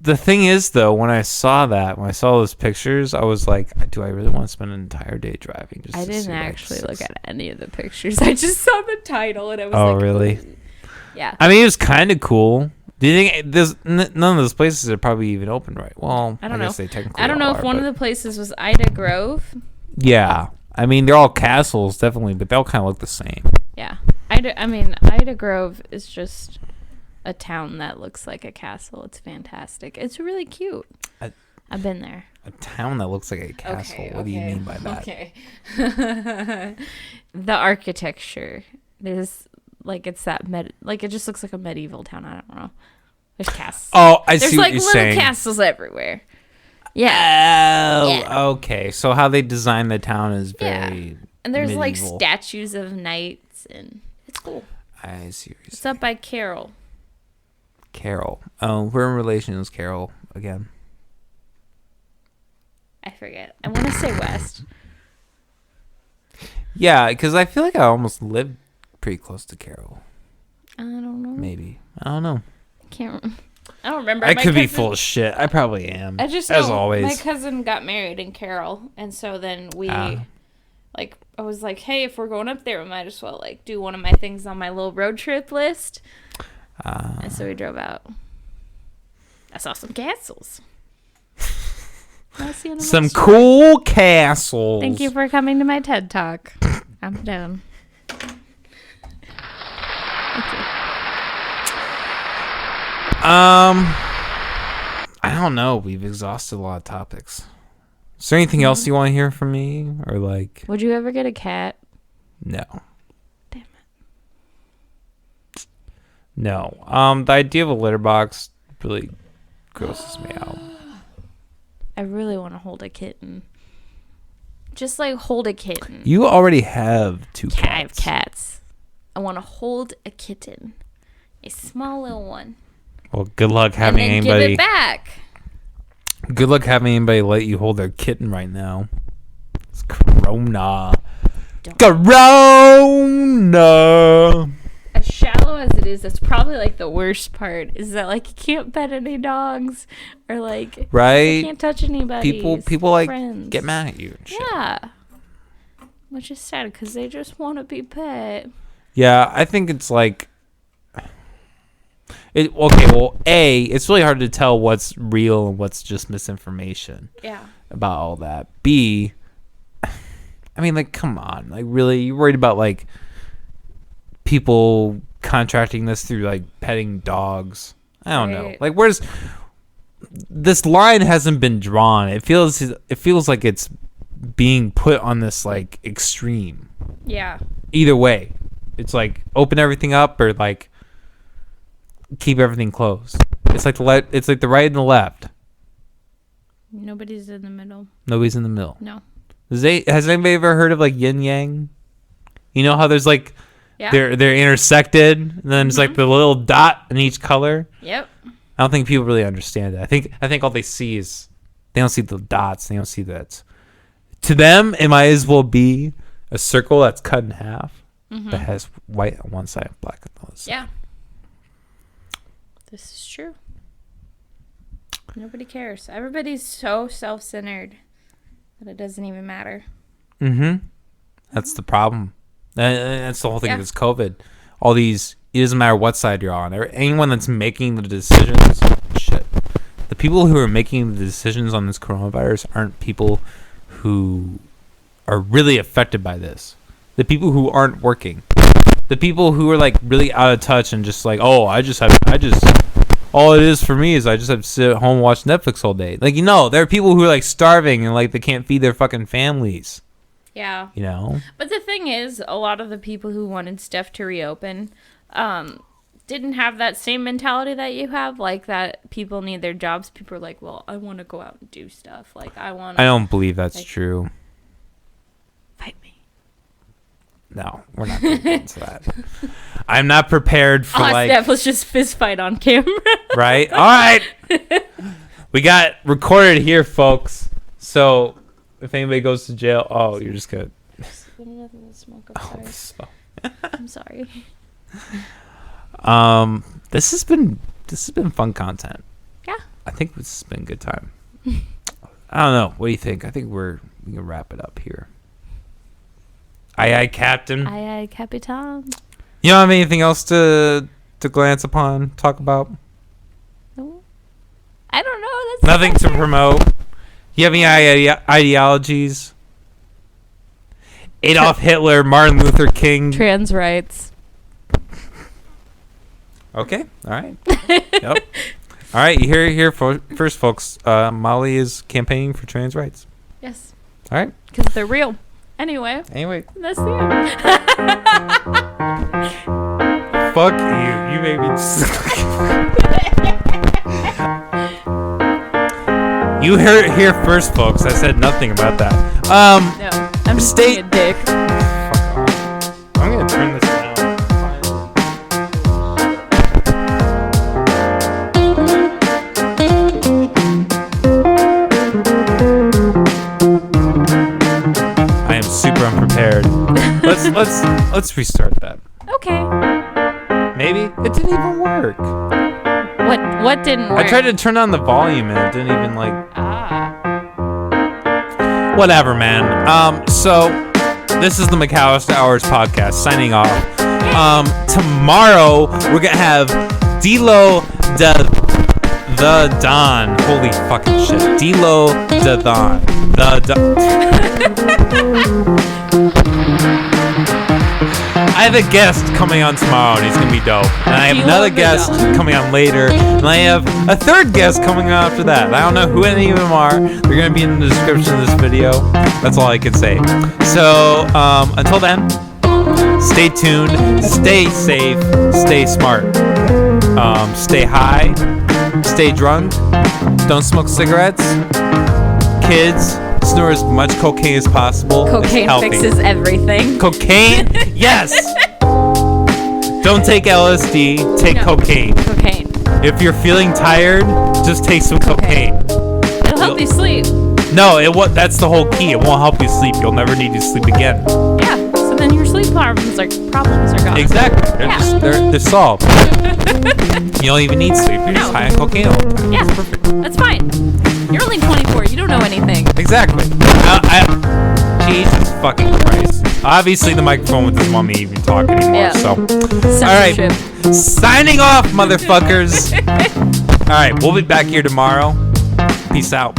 S1: The thing is, though, when I saw those pictures, I was like, do I really want to spend an entire day driving? Just
S2: I
S1: to
S2: didn't
S1: see, like,
S2: actually look
S1: six-
S2: at any of the pictures. I just saw the title and I was
S1: Oh,
S2: like,
S1: really?
S2: "Ooh." Yeah.
S1: I mean, it was kind of cool. Do you think none of those places are probably even open right? Well,
S2: I don't know.
S1: guess they technically
S2: I don't know
S1: all
S2: if
S1: are,
S2: one of
S1: but-
S2: the places was Ida Grove.
S1: Yeah, I mean they're all castles, definitely, but they all kind of look the same.
S2: Yeah. Ida Grove is just a town that looks like a castle. It's fantastic. It's really cute. I've been there.
S1: A town that looks like a castle. What do you mean by that?
S2: Okay. The architecture. There's like it's that it just looks like a medieval town. I don't know. There's castles.
S1: Oh, I
S2: There's
S1: see
S2: like
S1: what you're
S2: little
S1: saying.
S2: castles everywhere. Yeah.
S1: Oh,
S2: Yeah.
S1: okay. So how they design the town is very
S2: And there's like
S1: medieval.
S2: statues of knights and it's cool.
S1: I see what you're
S2: It's
S1: saying.
S2: up by Carroll.
S1: Carol. Oh, we're in relation with Carol again.
S2: I forget. I want to say west.
S1: Yeah, because I feel like I almost lived pretty close to Carol.
S2: I don't know.
S1: Maybe. I don't know.
S2: I don't remember.
S1: I
S2: My
S1: could be
S2: cousin-
S1: full of shit. I probably am.
S2: I just
S1: as
S2: know
S1: always.
S2: my cousin got married in Carroll, and so then we, like, I was like, hey, if we're going up there, we might as well like do one of my things on my little road trip list. And so we drove out. I saw some castles. That's the end of my
S1: Some
S2: story.
S1: cool castles.
S2: Thank you for coming to my TED Talk. I'm done. Thank you.
S1: I don't know. We've exhausted a lot of topics. Is there anything else you want to hear from me, or like?
S2: Would you ever get a cat?
S1: No.
S2: Damn
S1: it. No. The idea of a litter box really grosses me out.
S2: I really want to hold a kitten. Just like hold a kitten.
S1: You already have 2 cats.
S2: I have cats. I want to hold a kitten. A small little one.
S1: Well, good luck having
S2: and then
S1: anybody.
S2: give it back.
S1: Good luck having anybody let you hold their kitten right now. It's Corona. Corona.
S2: As shallow as it is, that's probably like the worst part. Is that like you can't pet any dogs, or like
S1: Right?
S2: you can't touch anybody.
S1: People like
S2: friends.
S1: get mad at you and shit.
S2: Yeah. Which is sad because they just want to be pet.
S1: Yeah, I think it's like okay, well, A, it's really hard to tell what's real and what's just misinformation.
S2: Yeah.
S1: About all that. B, I mean, like, come on. Like, really? You're worried about, like, people contracting this through, like, petting dogs? I don't know. Like, where's... This line hasn't been drawn. It feels like it's being put on this, like, extreme.
S2: Yeah.
S1: Either way. It's, like, open everything up or, like, keep everything closed. It's like the right and the left.
S2: Nobody's in the middle.
S1: Nobody's in the middle.
S2: No.
S1: Has anybody ever heard of like yin yang? You know how there's like
S2: Yeah.
S1: they're intersected, and then it's like the little dot in each color.
S2: Yep.
S1: I don't think people really understand it. I think all they see is they don't see the dots. They don't see that. To them, it might as well be a circle that's cut in half that has white on one side and black on the other side.
S2: Yeah. This is true. Nobody cares. Everybody's so self-centered that it doesn't even matter.
S1: That's the problem. That's the whole thing
S2: Yeah.
S1: of this COVID. All these, it doesn't matter what side you're on. Anyone that's making the decisions, the people who are making the decisions on this coronavirus aren't people who are really affected by this. The people who aren't working. The people who are like really out of touch and just like, oh, all it is for me is I just have to sit at home and watch Netflix all day. Like, there are people who are like starving and like they can't feed their fucking families.
S2: Yeah.
S1: You know?
S2: But the thing is, a lot of the people who wanted stuff to reopen didn't have that same mentality that you have, like that people need their jobs. People are like, well, I want to go out and do stuff. Like, I
S1: don't believe that's true.
S2: Fight me.
S1: No, we're not going to get into that. I'm not prepared for
S2: Steph, let's just fist fight on camera.
S1: Right? All right. We got recorded here, folks. So if anybody goes to jail, you're just good.
S2: I'm sorry.
S1: This has been fun content.
S2: Yeah.
S1: I think this has been a good time. I don't know. What do you think? I think we can wrap it up here. Aye, Captain.
S2: Aye, Capitan.
S1: You don't have anything else to glance upon, talk about?
S2: No. I don't know. That's
S1: Nothing to promote. You have any ideologies? Adolf Hitler, Martin Luther King.
S2: Trans rights.
S1: Okay. All right. Yep. All right. You hear it here first, folks. Molly is campaigning for trans rights.
S2: Yes.
S1: All right.
S2: Because they're real. Anyway, that's the end.
S1: Fuck you. You made me. You heard it here first, folks. I said nothing about that.
S2: No, I'm just being a dick.
S1: Fuck off. I'm gonna turn this down. let's restart that.
S2: Okay.
S1: Maybe it didn't even work.
S2: What didn't work?
S1: I tried to turn on the volume and it didn't even like. Whatever, man. So this is the McAllister Hours podcast signing off. Tomorrow we're gonna have D-Lo the Don. Holy fucking shit. D-Lo the Don. I have a guest coming on tomorrow and he's gonna be dope. And I have another guest coming on later. And I have a third guest coming on after that. I don't know who any of them are. They're gonna be in the description of this video. That's all I can say. So until then, stay tuned, stay safe, stay smart, stay high, stay drunk, don't smoke cigarettes, kids. Snore as much cocaine as possible.
S2: Cocaine fixes everything.
S1: Cocaine? Yes! Don't take LSD, take cocaine.
S2: Cocaine.
S1: If you're feeling tired, just take some cocaine.
S2: It'll help you sleep.
S1: No, that's the whole key. It won't help you sleep. You'll never need to sleep again.
S2: Yeah, so then your sleep problems are gone.
S1: Exactly. They're solved. You don't even need sleep. You're just high on cocaine all the time.
S2: Yeah,
S1: It's perfect.
S2: that's fine. You're only 24. You don't know anything.
S1: Exactly. Jesus fucking Christ. Obviously, the microphone doesn't want me even talk anymore.
S2: Yeah.
S1: So, all
S2: Censorship.
S1: right. Signing off, motherfuckers. All right. We'll be back here tomorrow. Peace out.